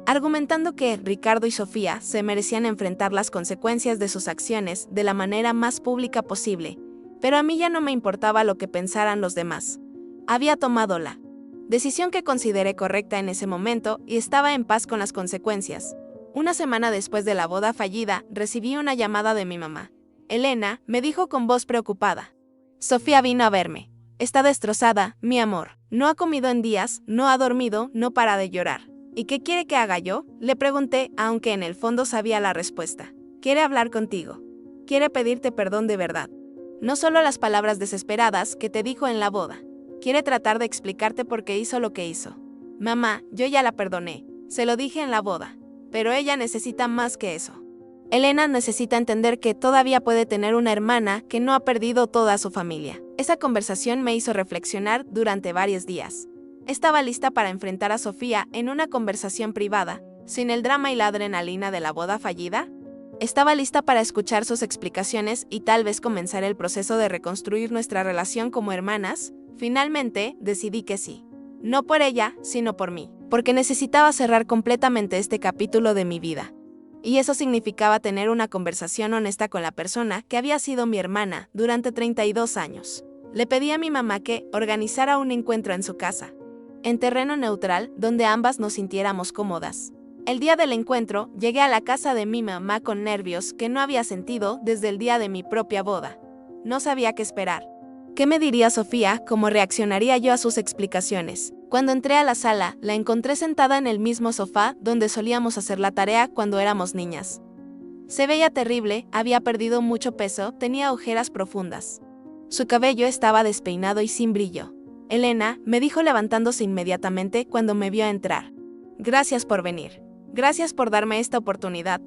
argumentando que Ricardo y Sofía se merecían enfrentar las consecuencias de sus acciones de la manera más pública posible, pero a mí ya no me importaba lo que pensaran los demás. Había tomado la decisión que consideré correcta en ese momento y estaba en paz con las consecuencias. Una semana después de la boda fallida, recibí una llamada de mi mamá. Elena, me dijo con voz preocupada. Sofía vino a verme. Está destrozada, mi amor. No ha comido en días, no ha dormido, no para de llorar. ¿Y qué quiere que haga yo? Le pregunté, aunque en el fondo sabía la respuesta. Quiere hablar contigo. Quiere pedirte perdón de verdad. No solo las palabras desesperadas que te dijo en la boda. Quiere tratar de explicarte por qué hizo lo que hizo. Mamá, yo ya la perdoné. Se lo dije en la boda. Pero ella necesita más que eso. Elena necesita entender que todavía puede tener una hermana que no ha perdido toda su familia. Esa conversación me hizo reflexionar durante varios días. Estaba lista para enfrentar a Sofía en una conversación privada, sin el drama y la adrenalina de la boda fallida. Estaba lista para escuchar sus explicaciones y tal vez comenzar el proceso de reconstruir nuestra relación como hermanas. Finalmente, decidí que sí. No por ella, sino por mí, porque necesitaba cerrar completamente este capítulo de mi vida. Y eso significaba tener una conversación honesta con la persona que había sido mi hermana durante 32 años. Le pedí a mi mamá que organizara un encuentro en su casa, en terreno neutral, donde ambas nos sintiéramos cómodas. El día del encuentro, llegué a la casa de mi mamá con nervios que no había sentido desde el día de mi propia boda. No sabía qué esperar. ¿Qué me diría Sofía? ¿Cómo reaccionaría yo a sus explicaciones? Cuando entré a la sala, la encontré sentada en el mismo sofá donde solíamos hacer la tarea cuando éramos niñas. Se veía terrible, había perdido mucho peso, tenía ojeras profundas. Su cabello estaba despeinado y sin brillo. Elena, me dijo levantándose inmediatamente cuando me vio entrar. Gracias por venir. Gracias por darme esta oportunidad.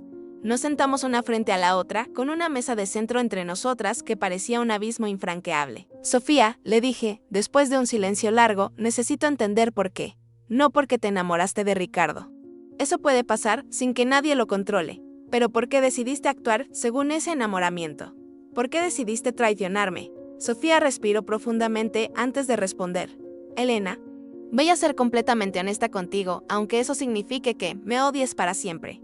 Nos sentamos una frente a la otra, con una mesa de centro entre nosotras que parecía un abismo infranqueable. Sofía, le dije, después de un silencio largo, necesito entender por qué. No porque te enamoraste de Ricardo. Eso puede pasar sin que nadie lo controle. Pero ¿por qué decidiste actuar según ese enamoramiento? ¿Por qué decidiste traicionarme? Sofía respiró profundamente antes de responder. Elena, voy a ser completamente honesta contigo, aunque eso signifique que me odies para siempre.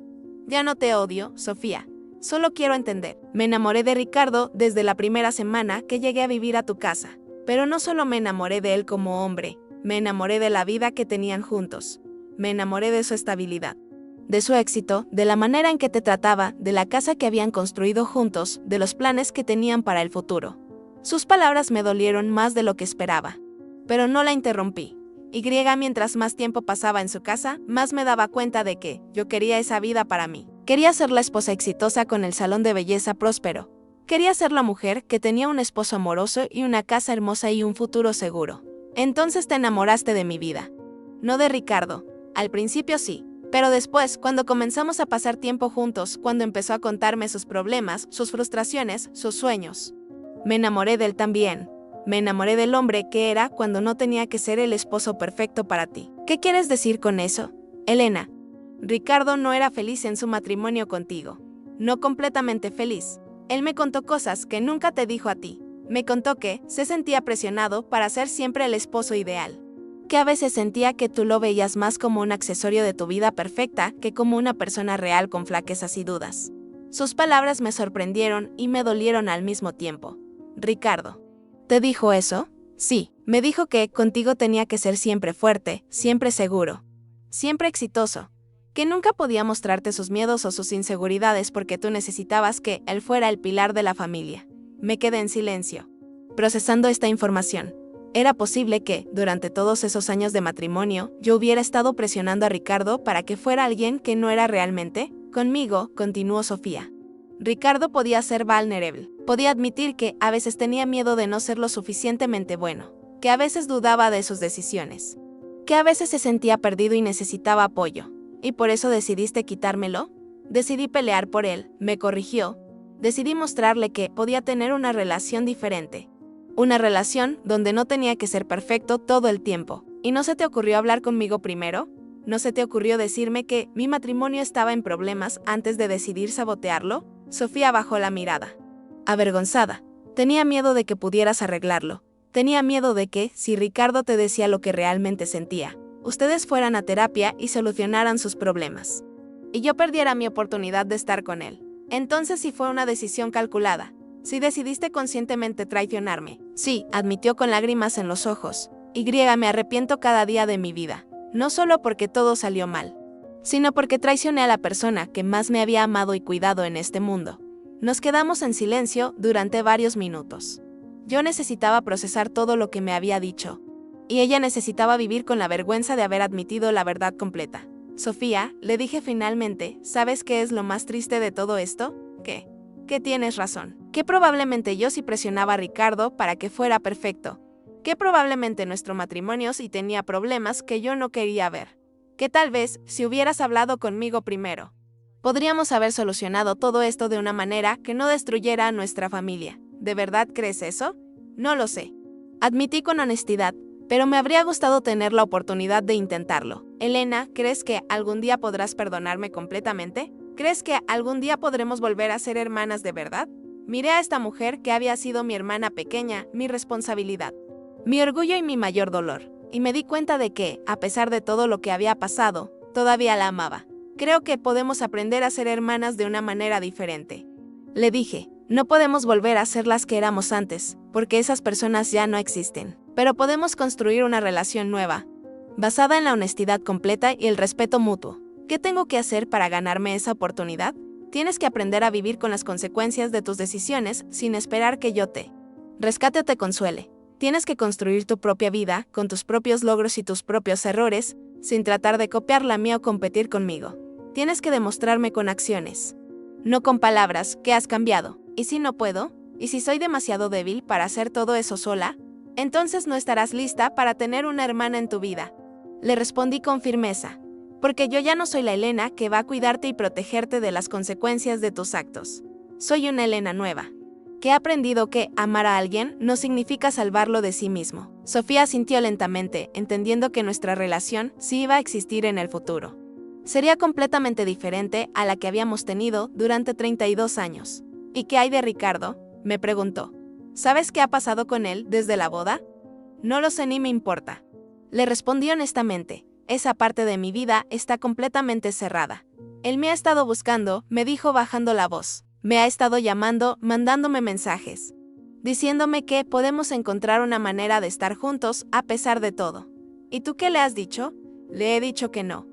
Ya no te odio, Sofía. Solo quiero entender. Me enamoré de Ricardo desde la primera semana que llegué a vivir a tu casa. Pero no solo me enamoré de él como hombre, me enamoré de la vida que tenían juntos. Me enamoré de su estabilidad, de su éxito, de la manera en que te trataba, de la casa que habían construido juntos, de los planes que tenían para el futuro. Sus palabras me dolieron más de lo que esperaba. Pero no la interrumpí. Mientras más tiempo pasaba en su casa, más me daba cuenta de que yo quería esa vida para mí. Quería ser la esposa exitosa con el salón de belleza próspero. Quería ser la mujer que tenía un esposo amoroso y una casa hermosa y un futuro seguro. Entonces te enamoraste de mi vida. No de Ricardo. Al principio sí. Pero después, cuando comenzamos a pasar tiempo juntos, cuando empezó a contarme sus problemas, sus frustraciones, sus sueños, me enamoré de él también. Me enamoré del hombre que era cuando no tenía que ser el esposo perfecto para ti. ¿Qué quieres decir con eso, Elena? Ricardo no era feliz en su matrimonio contigo. No completamente feliz. Él me contó cosas que nunca te dijo a ti. Me contó que se sentía presionado para ser siempre el esposo ideal. Que a veces sentía que tú lo veías más como un accesorio de tu vida perfecta que como una persona real con flaquezas y dudas. Sus palabras me sorprendieron y me dolieron al mismo tiempo. Ricardo. ¿Te dijo eso? Sí, me dijo que contigo tenía que ser siempre fuerte, siempre seguro, siempre exitoso. Que nunca podía mostrarte sus miedos o sus inseguridades porque tú necesitabas que él fuera el pilar de la familia. Me quedé en silencio, procesando esta información. Era posible que, durante todos esos años de matrimonio, yo hubiera estado presionando a Ricardo para que fuera alguien que no era realmente. Conmigo, continuó Sofía. Ricardo podía ser vulnerable, podía admitir que a veces tenía miedo de no ser lo suficientemente bueno, que a veces dudaba de sus decisiones, que a veces se sentía perdido y necesitaba apoyo. ¿Y por eso decidiste quitármelo? Decidí pelear por él, me corrigió. Decidí mostrarle que podía tener una relación diferente. Una relación donde no tenía que ser perfecto todo el tiempo. ¿Y no se te ocurrió hablar conmigo primero? ¿No se te ocurrió decirme que mi matrimonio estaba en problemas antes de decidir sabotearlo? Sofía bajó la mirada. Avergonzada. Tenía miedo de que pudieras arreglarlo. Tenía miedo de que, si Ricardo te decía lo que realmente sentía, ustedes fueran a terapia y solucionaran sus problemas. Y yo perdiera mi oportunidad de estar con él. Entonces sí fue una decisión calculada. Sí decidiste conscientemente traicionarme. Sí, admitió con lágrimas en los ojos. Me arrepiento cada día de mi vida. No solo porque todo salió mal, sino porque traicioné a la persona que más me había amado y cuidado en este mundo. Nos quedamos en silencio durante varios minutos. Yo necesitaba procesar todo lo que me había dicho. Y ella necesitaba vivir con la vergüenza de haber admitido la verdad completa. Sofía, le dije finalmente, ¿sabes qué es lo más triste de todo esto? Que tienes razón. Que probablemente yo sí presionaba a Ricardo para que fuera perfecto. Que probablemente nuestro matrimonio sí tenía problemas que yo no quería ver. Que tal vez, si hubieras hablado conmigo primero, podríamos haber solucionado todo esto de una manera que no destruyera a nuestra familia. ¿De verdad crees eso? No lo sé. Admití con honestidad, pero me habría gustado tener la oportunidad de intentarlo. Elena, ¿crees que algún día podrás perdonarme completamente? ¿Crees que algún día podremos volver a ser hermanas de verdad? Miré a esta mujer que había sido mi hermana pequeña, mi responsabilidad, mi orgullo y mi mayor dolor, y me di cuenta de que, a pesar de todo lo que había pasado, todavía la amaba. Creo que podemos aprender a ser hermanas de una manera diferente. Le dije, no podemos volver a ser las que éramos antes, porque esas personas ya no existen. Pero podemos construir una relación nueva, basada en la honestidad completa y el respeto mutuo. ¿Qué tengo que hacer para ganarme esa oportunidad? Tienes que aprender a vivir con las consecuencias de tus decisiones sin esperar que yo te rescate o te consuele. Tienes que construir tu propia vida, con tus propios logros y tus propios errores, sin tratar de copiar la mía o competir conmigo. Tienes que demostrarme con acciones, no con palabras, que has cambiado. ¿Y si no puedo? ¿Y si soy demasiado débil para hacer todo eso sola? Entonces no estarás lista para tener una hermana en tu vida. Le respondí con firmeza. Porque yo ya no soy la Elena que va a cuidarte y protegerte de las consecuencias de tus actos. Soy una Elena nueva, que ha aprendido que amar a alguien no significa salvarlo de sí mismo. Sofía asintió lentamente, entendiendo que nuestra relación sí iba a existir en el futuro. Sería completamente diferente a la que habíamos tenido durante 32 años. ¿Y qué hay de Ricardo?, me preguntó. ¿Sabes qué ha pasado con él desde la boda? No lo sé ni me importa. Le respondí honestamente. Esa parte de mi vida está completamente cerrada. Él me ha estado buscando, me dijo bajando la voz. Me ha estado llamando, mandándome mensajes, diciéndome que podemos encontrar una manera de estar juntos a pesar de todo. ¿Y tú qué le has dicho? Le he dicho que no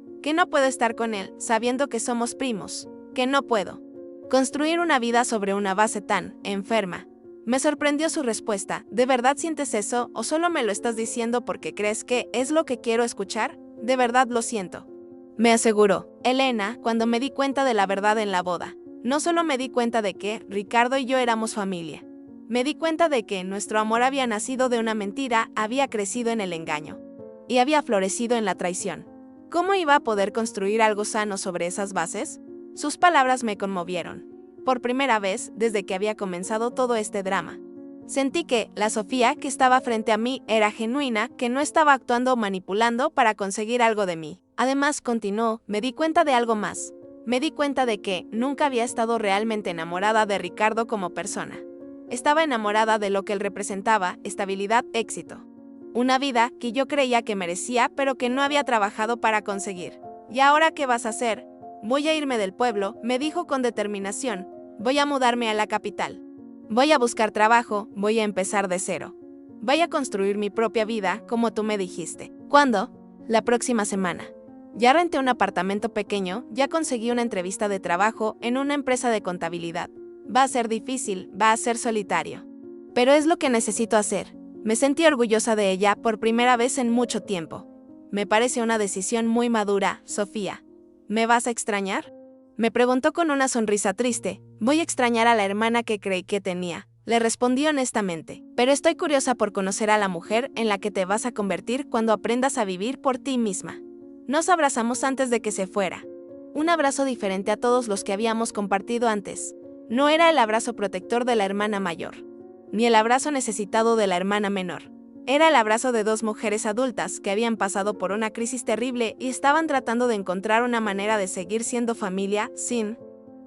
puedo estar con él, sabiendo que somos primos, que no puedo construir una vida sobre una base tan enferma. Me sorprendió su respuesta. ¿De verdad sientes eso o solo me lo estás diciendo porque crees que es lo que quiero escuchar? De verdad lo siento. Me aseguró Elena cuando me di cuenta de la verdad en la boda. No solo me di cuenta de que Ricardo y yo éramos familia. Me di cuenta de que nuestro amor había nacido de una mentira, había crecido en el engaño y había florecido en la traición. ¿Cómo iba a poder construir algo sano sobre esas bases? Sus palabras me conmovieron. Por primera vez desde que había comenzado todo este drama. Sentí que la Sofía que estaba frente a mí era genuina, que no estaba actuando o manipulando para conseguir algo de mí. Además, continuó, me di cuenta de algo más. Me di cuenta de que nunca había estado realmente enamorada de Ricardo como persona. Estaba enamorada de lo que él representaba, estabilidad, éxito. Una vida que yo creía que merecía, pero que no había trabajado para conseguir. ¿Y ahora qué vas a hacer? Voy a irme del pueblo, me dijo con determinación. Voy a mudarme a la capital. Voy a buscar trabajo, voy a empezar de cero. Voy a construir mi propia vida, como tú me dijiste. ¿Cuándo? La próxima semana. Ya renté un apartamento pequeño, ya conseguí una entrevista de trabajo en una empresa de contabilidad. Va a ser difícil, va a ser solitario. Pero es lo que necesito hacer. Me sentí orgullosa de ella por primera vez en mucho tiempo. Me parece una decisión muy madura, Sofía. ¿Me vas a extrañar? Me preguntó con una sonrisa triste. Voy a extrañar a la hermana que creí que tenía. Le respondí honestamente. Pero estoy curiosa por conocer a la mujer en la que te vas a convertir cuando aprendas a vivir por ti misma. Nos abrazamos antes de que se fuera. Un abrazo diferente a todos los que habíamos compartido antes. No era el abrazo protector de la hermana mayor, ni el abrazo necesitado de la hermana menor. Era el abrazo de dos mujeres adultas que habían pasado por una crisis terrible y estaban tratando de encontrar una manera de seguir siendo familia sin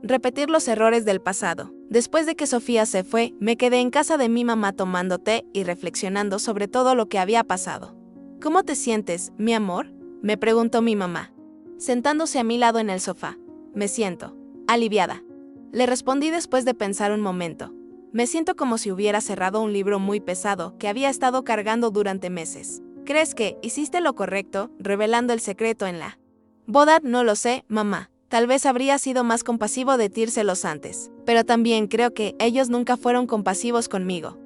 repetir los errores del pasado. Después de que Sofía se fue, me quedé en casa de mi mamá tomando té y reflexionando sobre todo lo que había pasado. ¿Cómo te sientes, mi amor?, me preguntó mi mamá, sentándose a mi lado en el sofá. Me siento aliviada. Le respondí después de pensar un momento. Me siento como si hubiera cerrado un libro muy pesado que había estado cargando durante meses. ¿Crees que hiciste lo correcto, revelando el secreto en la boda? No lo sé, mamá. Tal vez habría sido más compasivo decírselos antes. Pero también creo que ellos nunca fueron compasivos conmigo.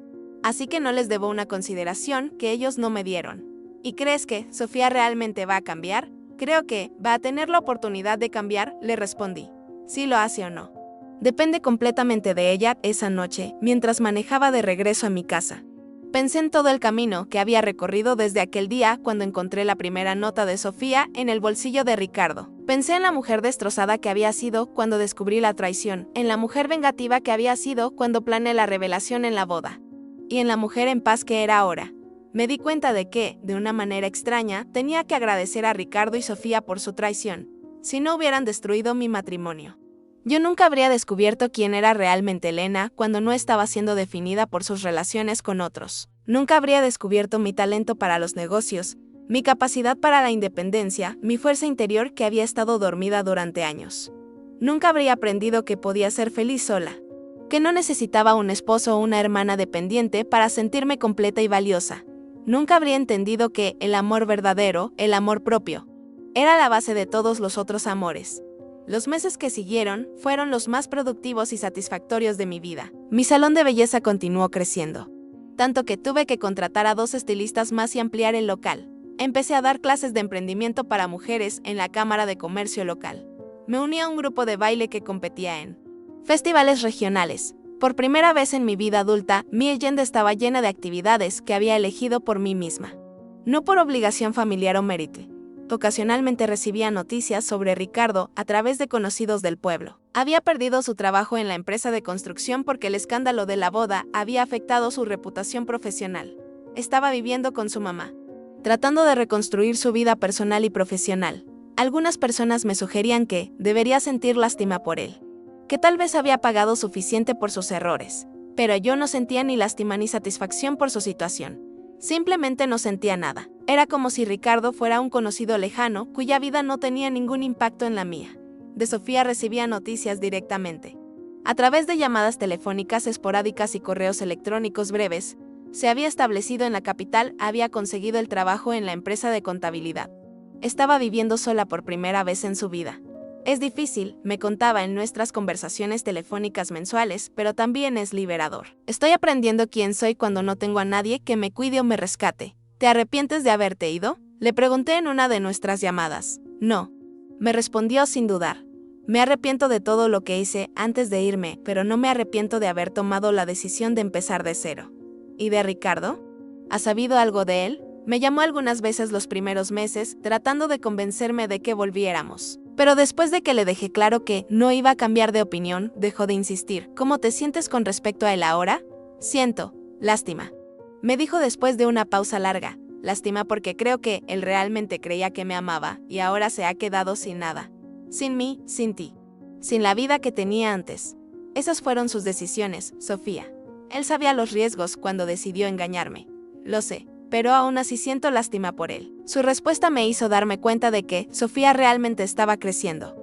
Así que no les debo una consideración que ellos no me dieron. ¿Y crees que Sofía realmente va a cambiar? Creo que va a tener la oportunidad de cambiar, le respondí. Si lo hace o no. Depende completamente de ella. Esa noche, mientras manejaba de regreso a mi casa, pensé en todo el camino que había recorrido desde aquel día cuando encontré la primera nota de Sofía en el bolsillo de Ricardo. Pensé en la mujer destrozada que había sido cuando descubrí la traición, en la mujer vengativa que había sido cuando planeé la revelación en la boda, y en la mujer en paz que era ahora. Me di cuenta de que, de una manera extraña, tenía que agradecer a Ricardo y Sofía por su traición, si no hubieran destruido mi matrimonio. Yo nunca habría descubierto quién era realmente Elena cuando no estaba siendo definida por sus relaciones con otros. Nunca habría descubierto mi talento para los negocios, mi capacidad para la independencia, mi fuerza interior que había estado dormida durante años. Nunca habría aprendido que podía ser feliz sola, que no necesitaba un esposo o una hermana dependiente para sentirme completa y valiosa. Nunca habría entendido que el amor verdadero, el amor propio, era la base de todos los otros amores. Los meses que siguieron fueron los más productivos y satisfactorios de mi vida. Mi salón de belleza continuó creciendo, tanto que tuve que contratar a 2 estilistas más y ampliar el local. Empecé a dar clases de emprendimiento para mujeres en la Cámara de Comercio local. Me uní a un grupo de baile que competía en festivales regionales. Por primera vez en mi vida adulta, mi agenda estaba llena de actividades que había elegido por mí misma, no por obligación familiar o mérito. Ocasionalmente recibía noticias sobre Ricardo a través de conocidos del pueblo. Había perdido su trabajo en la empresa de construcción porque el escándalo de la boda había afectado su reputación profesional. Estaba viviendo con su mamá, tratando de reconstruir su vida personal y profesional. Algunas personas me sugerían que debería sentir lástima por él, que tal vez había pagado suficiente por sus errores, pero yo no sentía ni lástima ni satisfacción por su situación. Simplemente no sentía nada. Era como si Ricardo fuera un conocido lejano cuya vida no tenía ningún impacto en la mía. de Sofía recibía noticias directamente. A través de llamadas telefónicas esporádicas y correos electrónicos breves, se había establecido en la capital, había conseguido el trabajo en la empresa de contabilidad. Estaba viviendo sola por primera vez en su vida. Es difícil, me contaba en nuestras conversaciones telefónicas mensuales, pero también es liberador. Estoy aprendiendo quién soy cuando no tengo a nadie que me cuide o me rescate. ¿Te arrepientes de haberte ido? Le pregunté en una de nuestras llamadas. No. Me respondió sin dudar. Me arrepiento de todo lo que hice antes de irme, pero no me arrepiento de haber tomado la decisión de empezar de cero. ¿Y de Ricardo? ¿Has sabido algo de él? Me llamó algunas veces los primeros meses, tratando de convencerme de que volviéramos. Pero después de que le dejé claro que no iba a cambiar de opinión, dejó de insistir. ¿Cómo te sientes con respecto a él ahora? Siento lástima. Me dijo después de una pausa larga. Lástima porque creo que él realmente creía que me amaba y ahora se ha quedado sin nada. Sin mí, sin ti. Sin la vida que tenía antes. Esas fueron sus decisiones, Sofía. Él sabía los riesgos cuando decidió engañarme. Lo sé, pero aún así siento lástima por él. Su respuesta me hizo darme cuenta de que Sofía realmente estaba creciendo.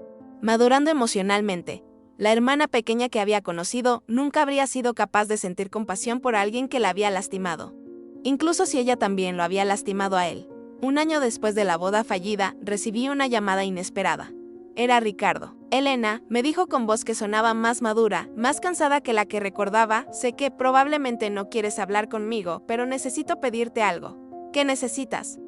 Madurando emocionalmente. La hermana pequeña que había conocido nunca habría sido capaz de sentir compasión por alguien que la había lastimado. Incluso si ella también lo había lastimado a él. Un año después de la boda fallida, recibí una llamada inesperada. Era Ricardo. Elena, me dijo con voz que sonaba más madura, más cansada que la que recordaba. Sé que probablemente no quieres hablar conmigo, pero necesito pedirte algo. ¿Qué necesitas?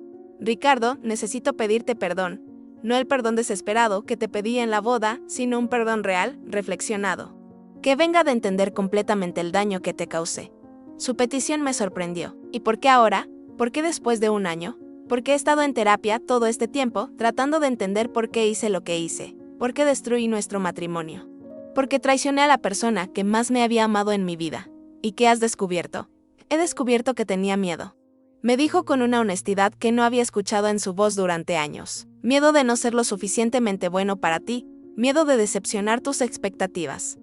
Ricardo, necesito pedirte perdón. No el perdón desesperado que te pedí en la boda, sino un perdón real, reflexionado. Que venga de entender completamente el daño que te causé. Su petición me sorprendió. ¿Y por qué ahora? ¿Por qué después de un año? Porque he estado en terapia todo este tiempo, tratando de entender por qué hice lo que hice. ¿Por qué destruí nuestro matrimonio? Porque traicioné a la persona que más me había amado en mi vida. ¿Y qué has descubierto? He descubierto que tenía miedo. Me dijo con una honestidad que no había escuchado en su voz durante años. Miedo de no ser lo suficientemente bueno para ti, miedo de decepcionar tus expectativas.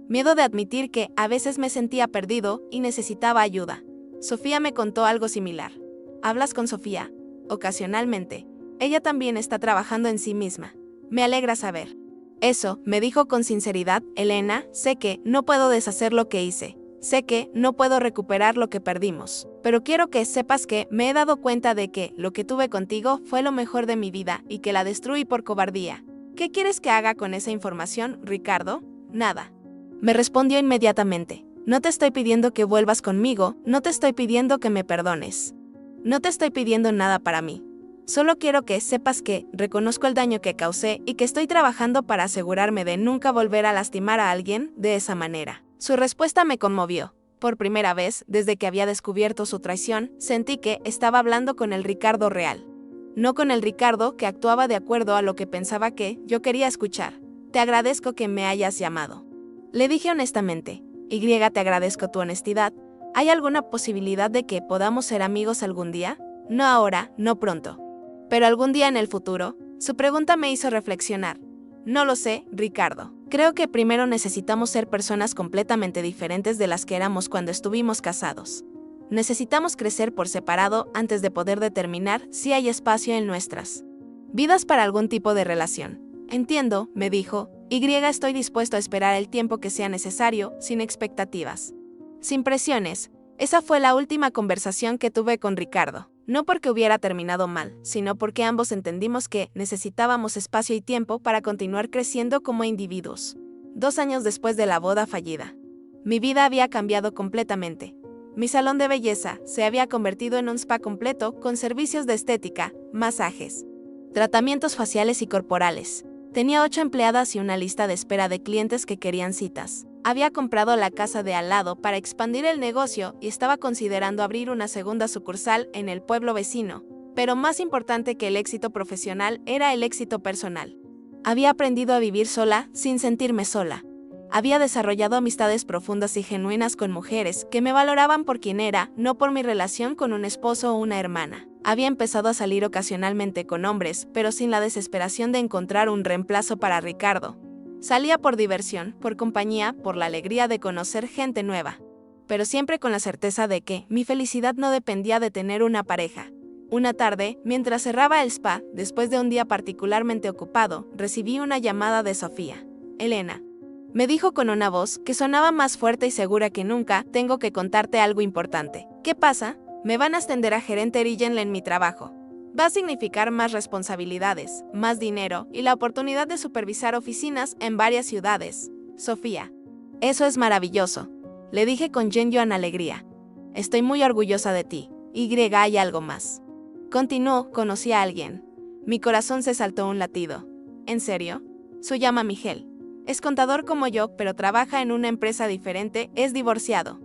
Miedo de admitir que a veces me sentía perdido y necesitaba ayuda. Sofía me contó algo similar. ¿Hablas con Sofía? Ocasionalmente. Ella también está trabajando en sí misma. Me alegra saber. Eso, me dijo con sinceridad, Elena, sé que no puedo deshacer lo que hice. Sé que no puedo recuperar lo que perdimos. Pero quiero que sepas que me he dado cuenta de que lo que tuve contigo fue lo mejor de mi vida y que la destruí por cobardía. ¿Qué quieres que haga con esa información, Ricardo? Nada. Me respondió inmediatamente. No te estoy pidiendo que vuelvas conmigo, no te estoy pidiendo que me perdones. No te estoy pidiendo nada para mí. Solo quiero que sepas que reconozco el daño que causé y que estoy trabajando para asegurarme de nunca volver a lastimar a alguien de esa manera. Su respuesta me conmovió. Por primera vez, desde que había descubierto su traición, sentí que estaba hablando con el Ricardo real. No con el Ricardo que actuaba de acuerdo a lo que pensaba que yo quería escuchar. Te agradezco que me hayas llamado. Le dije honestamente. Te agradezco tu honestidad. ¿Hay alguna posibilidad de que podamos ser amigos algún día? No ahora, no pronto. Pero algún día en el futuro. Su pregunta me hizo reflexionar. No lo sé, Ricardo. Creo que primero necesitamos ser personas completamente diferentes de las que éramos cuando estuvimos casados. Necesitamos crecer por separado antes de poder determinar si hay espacio en nuestras vidas para algún tipo de relación. Entiendo, me dijo, estoy dispuesto a esperar el tiempo que sea necesario, sin expectativas. Sin presiones. Esa fue la última conversación que tuve con Ricardo. No porque hubiera terminado mal, sino porque ambos entendimos que necesitábamos espacio y tiempo para continuar creciendo como individuos. 2 años después de la boda fallida. Mi vida había cambiado completamente. Mi salón de belleza se había convertido en un spa completo con servicios de estética, masajes, tratamientos faciales y corporales. Tenía 8 empleadas y una lista de espera de clientes que querían citas. Había comprado la casa de al lado para expandir el negocio y estaba considerando abrir una segunda sucursal en el pueblo vecino. Pero más importante que el éxito profesional era el éxito personal. Había aprendido a vivir sola sin sentirme sola. Había desarrollado amistades profundas y genuinas con mujeres que me valoraban por quien era, no por mi relación con un esposo o una hermana. Había empezado a salir ocasionalmente con hombres, pero sin la desesperación de encontrar un reemplazo para Ricardo. Salía por diversión, por compañía, por la alegría de conocer gente nueva. Pero siempre con la certeza de que mi felicidad no dependía de tener una pareja. Una tarde, mientras cerraba el spa, después de un día particularmente ocupado, recibí una llamada de Sofía. Elena. Me dijo con una voz que sonaba más fuerte y segura que nunca, tengo que contarte algo importante. ¿Qué pasa? Me van a ascender a gerente regional en mi trabajo. Va a significar más responsabilidades, más dinero y la oportunidad de supervisar oficinas en varias ciudades. Sofía. Eso es maravilloso. Le dije con genuina alegría. Estoy muy orgullosa de ti. Hay algo más. Continuó, conocí a alguien. Mi corazón se saltó un latido. ¿En serio? Se llama Miguel. Es contador como yo, pero trabaja en una empresa diferente, es divorciado.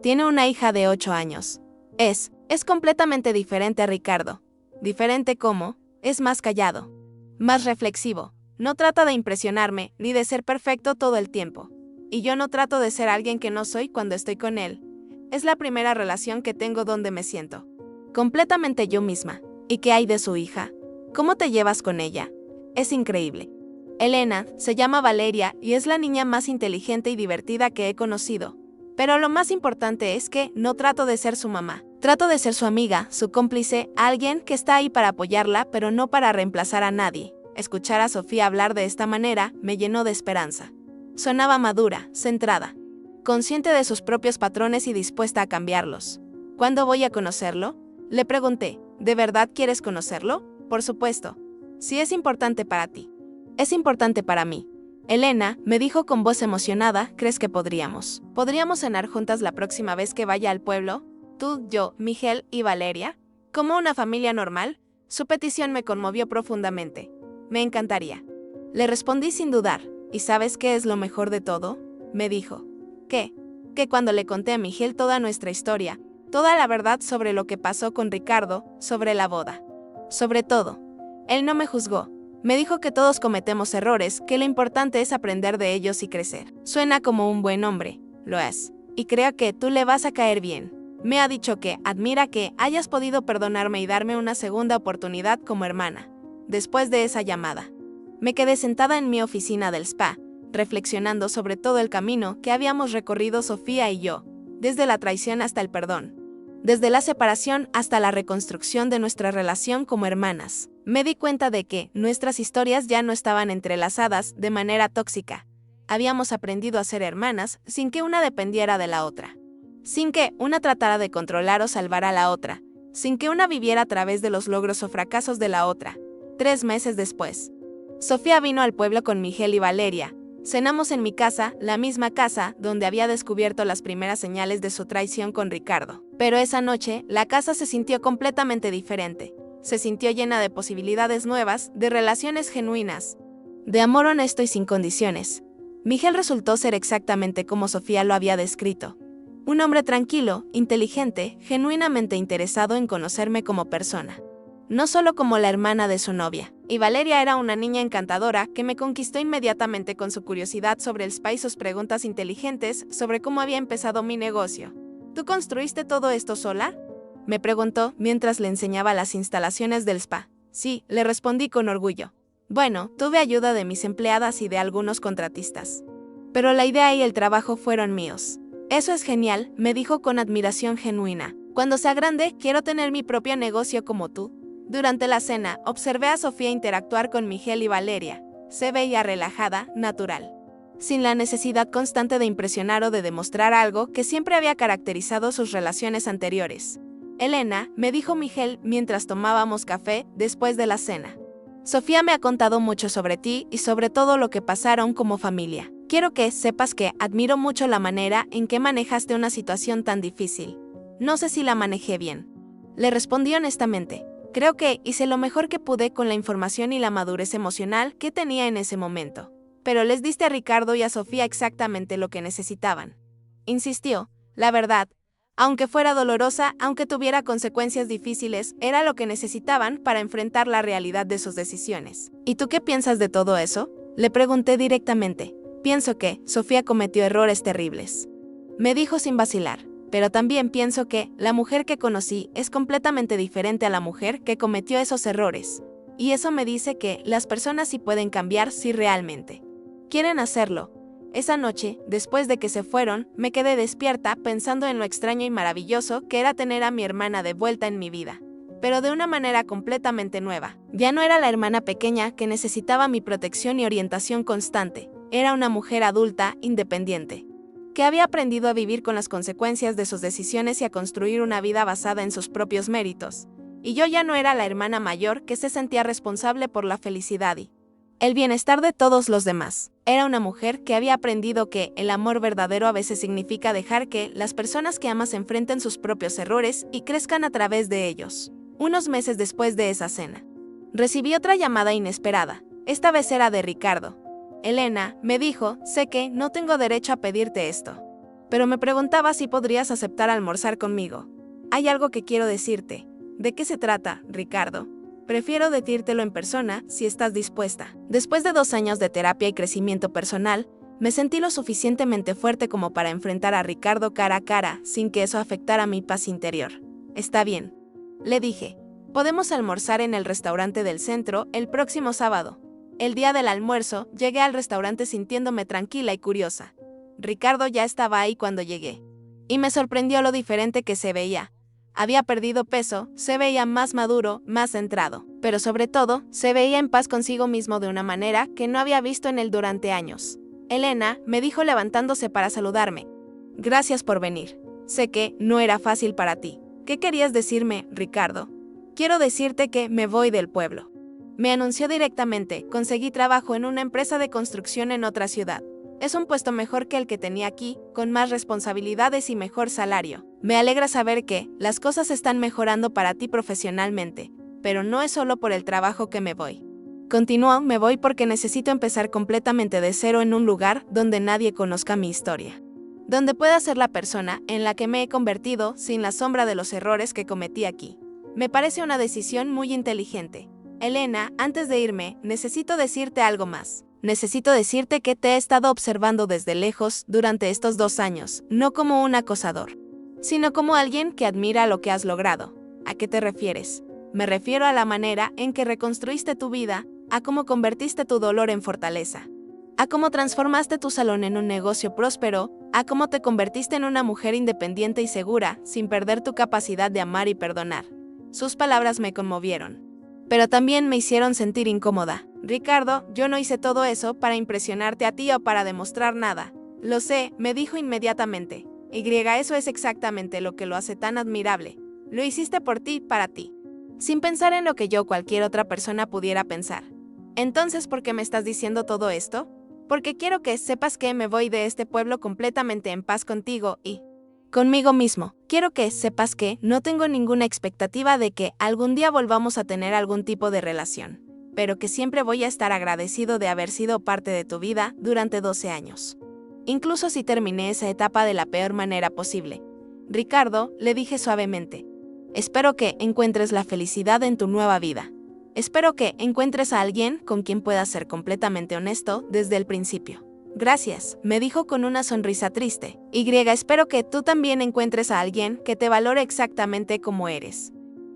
Tiene una hija de 8 años. Es completamente diferente a Ricardo. Diferente como, es más callado. Más reflexivo. No trata de impresionarme, ni de ser perfecto todo el tiempo. Y yo no trato de ser alguien que no soy cuando estoy con él. Es la primera relación que tengo donde me siento completamente yo misma. ¿Y qué hay de su hija? ¿Cómo te llevas con ella? Es increíble. Elena, se llama Valeria y es la niña más inteligente y divertida que he conocido. Pero lo más importante es que no trato de ser su mamá. Trato de ser su amiga, su cómplice, alguien que está ahí para apoyarla, pero no para reemplazar a nadie. Escuchar a Sofía hablar de esta manera me llenó de esperanza. Sonaba madura, centrada, consciente de sus propios patrones y dispuesta a cambiarlos. ¿Cuándo voy a conocerlo? Le pregunté, ¿de verdad quieres conocerlo? Por supuesto. Si es importante para ti. Es importante para mí. Elena, me dijo con voz emocionada, ¿crees que podríamos? ¿Podríamos cenar juntas la próxima vez que vaya al pueblo? Tú, yo, Miguel y Valeria. ¿Como una familia normal? Su petición me conmovió profundamente. Me encantaría. Le respondí sin dudar. ¿Y sabes qué es lo mejor de todo? Me dijo. ¿Qué? Que cuando le conté a Miguel toda nuestra historia, toda la verdad sobre lo que pasó con Ricardo, sobre la boda. Sobre todo. Él no me juzgó. Me dijo que todos cometemos errores, que lo importante es aprender de ellos y crecer. Suena como un buen hombre. Lo es. Y creo que tú le vas a caer bien. Me ha dicho que admira que hayas podido perdonarme y darme una segunda oportunidad como hermana. Después de esa llamada, me quedé sentada en mi oficina del spa, reflexionando sobre todo el camino que habíamos recorrido Sofía y yo, desde la traición hasta el perdón. Desde la separación hasta la reconstrucción de nuestra relación como hermanas, me di cuenta de que nuestras historias ya no estaban entrelazadas de manera tóxica. Habíamos aprendido a ser hermanas sin que una dependiera de la otra. Sin que una tratara de controlar o salvar a la otra. Sin que una viviera a través de los logros o fracasos de la otra. 3 meses después, Sofía vino al pueblo con Miguel y Valeria. Cenamos en mi casa, la misma casa donde había descubierto las primeras señales de su traición con Ricardo. Pero esa noche, la casa se sintió completamente diferente. Se sintió llena de posibilidades nuevas, de relaciones genuinas, de amor honesto y sin condiciones. Miguel resultó ser exactamente como Sofía lo había descrito. Un hombre tranquilo, inteligente, genuinamente interesado en conocerme como persona. No solo como la hermana de su novia. Y Valeria era una niña encantadora que me conquistó inmediatamente con su curiosidad sobre el spa y sus preguntas inteligentes sobre cómo había empezado mi negocio. ¿Tú construiste todo esto sola? Me preguntó mientras le enseñaba las instalaciones del spa. Sí, le respondí con orgullo. Bueno, tuve ayuda de mis empleadas y de algunos contratistas. Pero la idea y el trabajo fueron míos. Eso es genial, me dijo con admiración genuina. Cuando sea grande, quiero tener mi propio negocio como tú. Durante la cena, observé a Sofía interactuar con Miguel y Valeria. Se veía relajada, natural. Sin la necesidad constante de impresionar o de demostrar algo que siempre había caracterizado sus relaciones anteriores. Elena, me dijo Miguel mientras tomábamos café después de la cena. Sofía me ha contado mucho sobre ti y sobre todo lo que pasaron como familia. Quiero que sepas que admiro mucho la manera en que manejaste una situación tan difícil. No sé si la manejé bien. Le respondí honestamente. Creo que hice lo mejor que pude con la información y la madurez emocional que tenía en ese momento. Pero les diste a Ricardo y a Sofía exactamente lo que necesitaban. Insistió, la verdad, aunque fuera dolorosa, aunque tuviera consecuencias difíciles, era lo que necesitaban para enfrentar la realidad de sus decisiones. ¿Y tú qué piensas de todo eso? Le pregunté directamente. Pienso que Sofía cometió errores terribles. Me dijo sin vacilar. Pero también pienso que la mujer que conocí es completamente diferente a la mujer que cometió esos errores. Y eso me dice que las personas sí pueden cambiar si realmente quieren hacerlo. Esa noche, después de que se fueron, me quedé despierta pensando en lo extraño y maravilloso que era tener a mi hermana de vuelta en mi vida. pero de una manera completamente nueva. Ya no era la hermana pequeña que necesitaba mi protección y orientación constante, era una mujer adulta, independiente, que había aprendido a vivir con las consecuencias de sus decisiones y a construir una vida basada en sus propios méritos. Y yo ya no era la hermana mayor que se sentía responsable por la felicidad y el bienestar de todos los demás. Era una mujer que había aprendido que el amor verdadero a veces significa dejar que las personas que amas enfrenten sus propios errores y crezcan a través de ellos. Unos meses después de esa cena, recibí otra llamada inesperada. Esta vez era de Ricardo. Elena, me dijo, sé que no tengo derecho a pedirte esto, pero me preguntaba si podrías aceptar almorzar conmigo. Hay algo que quiero decirte. ¿De qué se trata, Ricardo? Prefiero decírtelo en persona, si estás dispuesta. Después de 2 años de terapia y crecimiento personal, me sentí lo suficientemente fuerte como para enfrentar a Ricardo cara a cara, sin que eso afectara mi paz interior. Está bien, le dije. Podemos almorzar en el restaurante del centro el próximo sábado. El día del almuerzo, llegué al restaurante sintiéndome tranquila y curiosa. Ricardo ya estaba ahí cuando llegué. Y me sorprendió lo diferente que se veía. Había perdido peso, se veía más maduro, más centrado, pero sobre todo, se veía en paz consigo mismo de una manera que no había visto en él durante años. Elena, me dijo levantándose para saludarme. Gracias por venir. Sé que no era fácil para ti. ¿Qué querías decirme, Ricardo? Quiero decirte que me voy del pueblo. Me anunció directamente, conseguí trabajo en una empresa de construcción en otra ciudad. Es un puesto mejor que el que tenía aquí, con más responsabilidades y mejor salario. Me alegra saber que las cosas están mejorando para ti profesionalmente, pero no es solo por el trabajo que me voy. Continuó, me voy porque necesito empezar completamente de cero en un lugar donde nadie conozca mi historia. Donde pueda ser la persona en la que me he convertido sin la sombra de los errores que cometí aquí. Me parece una decisión muy inteligente. Elena, antes de irme, necesito decirte algo más. Necesito decirte que te he estado observando desde lejos durante estos 2 años, no como un acosador, sino como alguien que admira lo que has logrado. ¿A qué te refieres? Me refiero a la manera en que reconstruiste tu vida, a cómo convertiste tu dolor en fortaleza, a cómo transformaste tu salón en un negocio próspero, a cómo te convertiste en una mujer independiente y segura, sin perder tu capacidad de amar y perdonar. Sus palabras me conmovieron, pero también me hicieron sentir incómoda. Ricardo, yo no hice todo eso para impresionarte a ti o para demostrar nada. Lo sé, me dijo inmediatamente. Eso es exactamente lo que lo hace tan admirable. Lo hiciste por ti, para ti, sin pensar en lo que yo o cualquier otra persona pudiera pensar. Entonces, ¿por qué me estás diciendo todo esto? Porque quiero que sepas que me voy de este pueblo completamente en paz contigo y conmigo mismo. Quiero que sepas que no tengo ninguna expectativa de que algún día volvamos a tener algún tipo de relación, pero que siempre voy a estar agradecido de haber sido parte de tu vida durante 12 años. Incluso si terminé esa etapa de la peor manera posible. Ricardo, le dije suavemente, espero que encuentres la felicidad en tu nueva vida. Espero que encuentres a alguien con quien puedas ser completamente honesto desde el principio. Gracias, me dijo con una sonrisa triste. Espero que tú también encuentres a alguien que te valore exactamente como eres.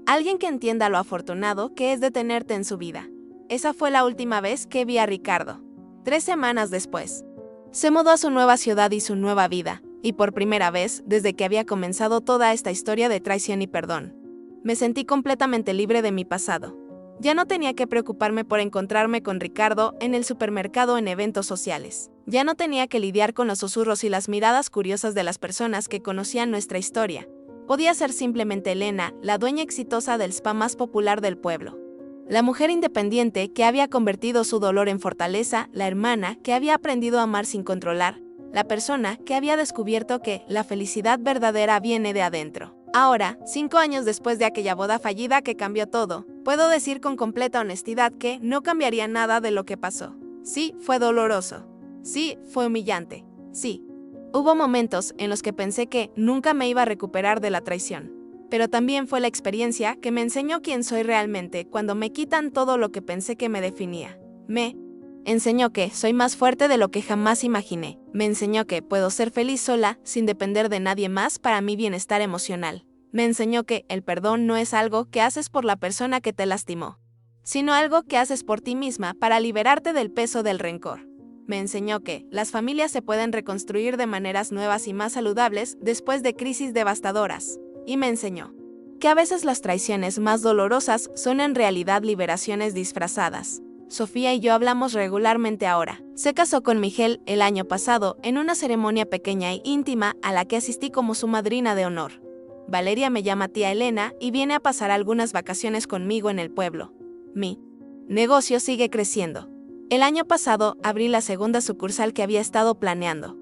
Alguien que entienda lo afortunado que es de tenerte en su vida. Esa fue la última vez que vi a Ricardo. 3 semanas después, se mudó a su nueva ciudad y su nueva vida, y por primera vez, desde que había comenzado toda esta historia de traición y perdón, me sentí completamente libre de mi pasado. Ya no tenía que preocuparme por encontrarme con Ricardo en el supermercado o en eventos sociales. Ya no tenía que lidiar con los susurros y las miradas curiosas de las personas que conocían nuestra historia. Podía ser simplemente Elena, la dueña exitosa del spa más popular del pueblo. La mujer independiente que había convertido su dolor en fortaleza, la hermana que había aprendido a amar sin controlar, la persona que había descubierto que la felicidad verdadera viene de adentro. Ahora, 5 años después de aquella boda fallida que cambió todo, puedo decir con completa honestidad que no cambiaría nada de lo que pasó. Sí, fue doloroso. Sí, fue humillante. Sí. Hubo momentos en los que pensé que nunca me iba a recuperar de la traición. Pero también fue la experiencia que me enseñó quién soy realmente cuando me quitan todo lo que pensé que me definía. Me enseñó que soy más fuerte de lo que jamás imaginé. Me enseñó que puedo ser feliz sola, sin depender de nadie más para mi bienestar emocional. Me enseñó que el perdón no es algo que haces por la persona que te lastimó, sino algo que haces por ti misma para liberarte del peso del rencor. Me enseñó que las familias se pueden reconstruir de maneras nuevas y más saludables después de crisis devastadoras. Y me enseñó que a veces las traiciones más dolorosas son en realidad liberaciones disfrazadas. Sofía y yo hablamos regularmente ahora. Se casó con Miguel el año pasado en una ceremonia pequeña e íntima a la que asistí como su madrina de honor. Valeria me llama tía Elena y viene a pasar algunas vacaciones conmigo en el pueblo. Mi negocio sigue creciendo. El año pasado abrí la segunda sucursal que había estado planeando.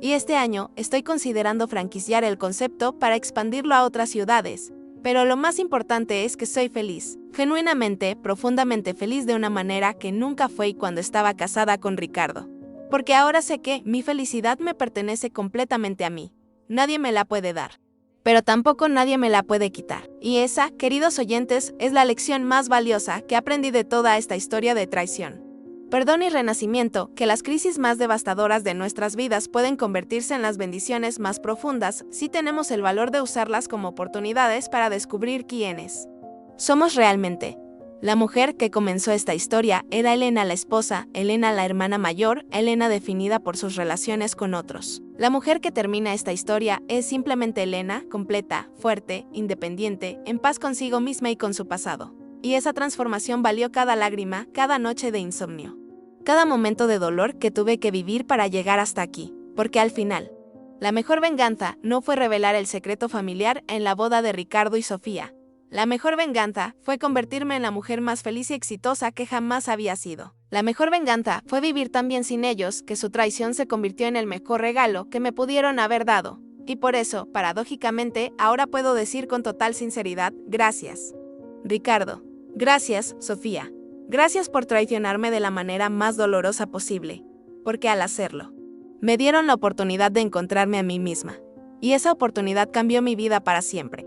Y este año estoy considerando franquiciar el concepto para expandirlo a otras ciudades. Pero lo más importante es que soy feliz, genuinamente, profundamente feliz de una manera que nunca fue cuando estaba casada con Ricardo. Porque ahora sé que mi felicidad me pertenece completamente a mí. Nadie me la puede dar. Pero tampoco nadie me la puede quitar. Y esa, queridos oyentes, es la lección más valiosa que aprendí de toda esta historia de traición. Perdón y renacimiento, que las crisis más devastadoras de nuestras vidas pueden convertirse en las bendiciones más profundas si tenemos el valor de usarlas como oportunidades para descubrir quiénes somos realmente. La mujer que comenzó esta historia era Elena la esposa, Elena la hermana mayor, Elena definida por sus relaciones con otros. La mujer que termina esta historia es simplemente Elena, completa, fuerte, independiente, en paz consigo misma y con su pasado. Y esa transformación valió cada lágrima, cada noche de insomnio, cada momento de dolor que tuve que vivir para llegar hasta aquí, porque al final, la mejor venganza no fue revelar el secreto familiar en la boda de Ricardo y Sofía. La mejor venganza fue convertirme en la mujer más feliz y exitosa que jamás había sido. La mejor venganza fue vivir tan bien sin ellos que su traición se convirtió en el mejor regalo que me pudieron haber dado. Y por eso, paradójicamente, ahora puedo decir con total sinceridad, gracias, Ricardo. Gracias, Sofía. Gracias por traicionarme de la manera más dolorosa posible, porque al hacerlo, me dieron la oportunidad de encontrarme a mí misma. Y esa oportunidad cambió mi vida para siempre.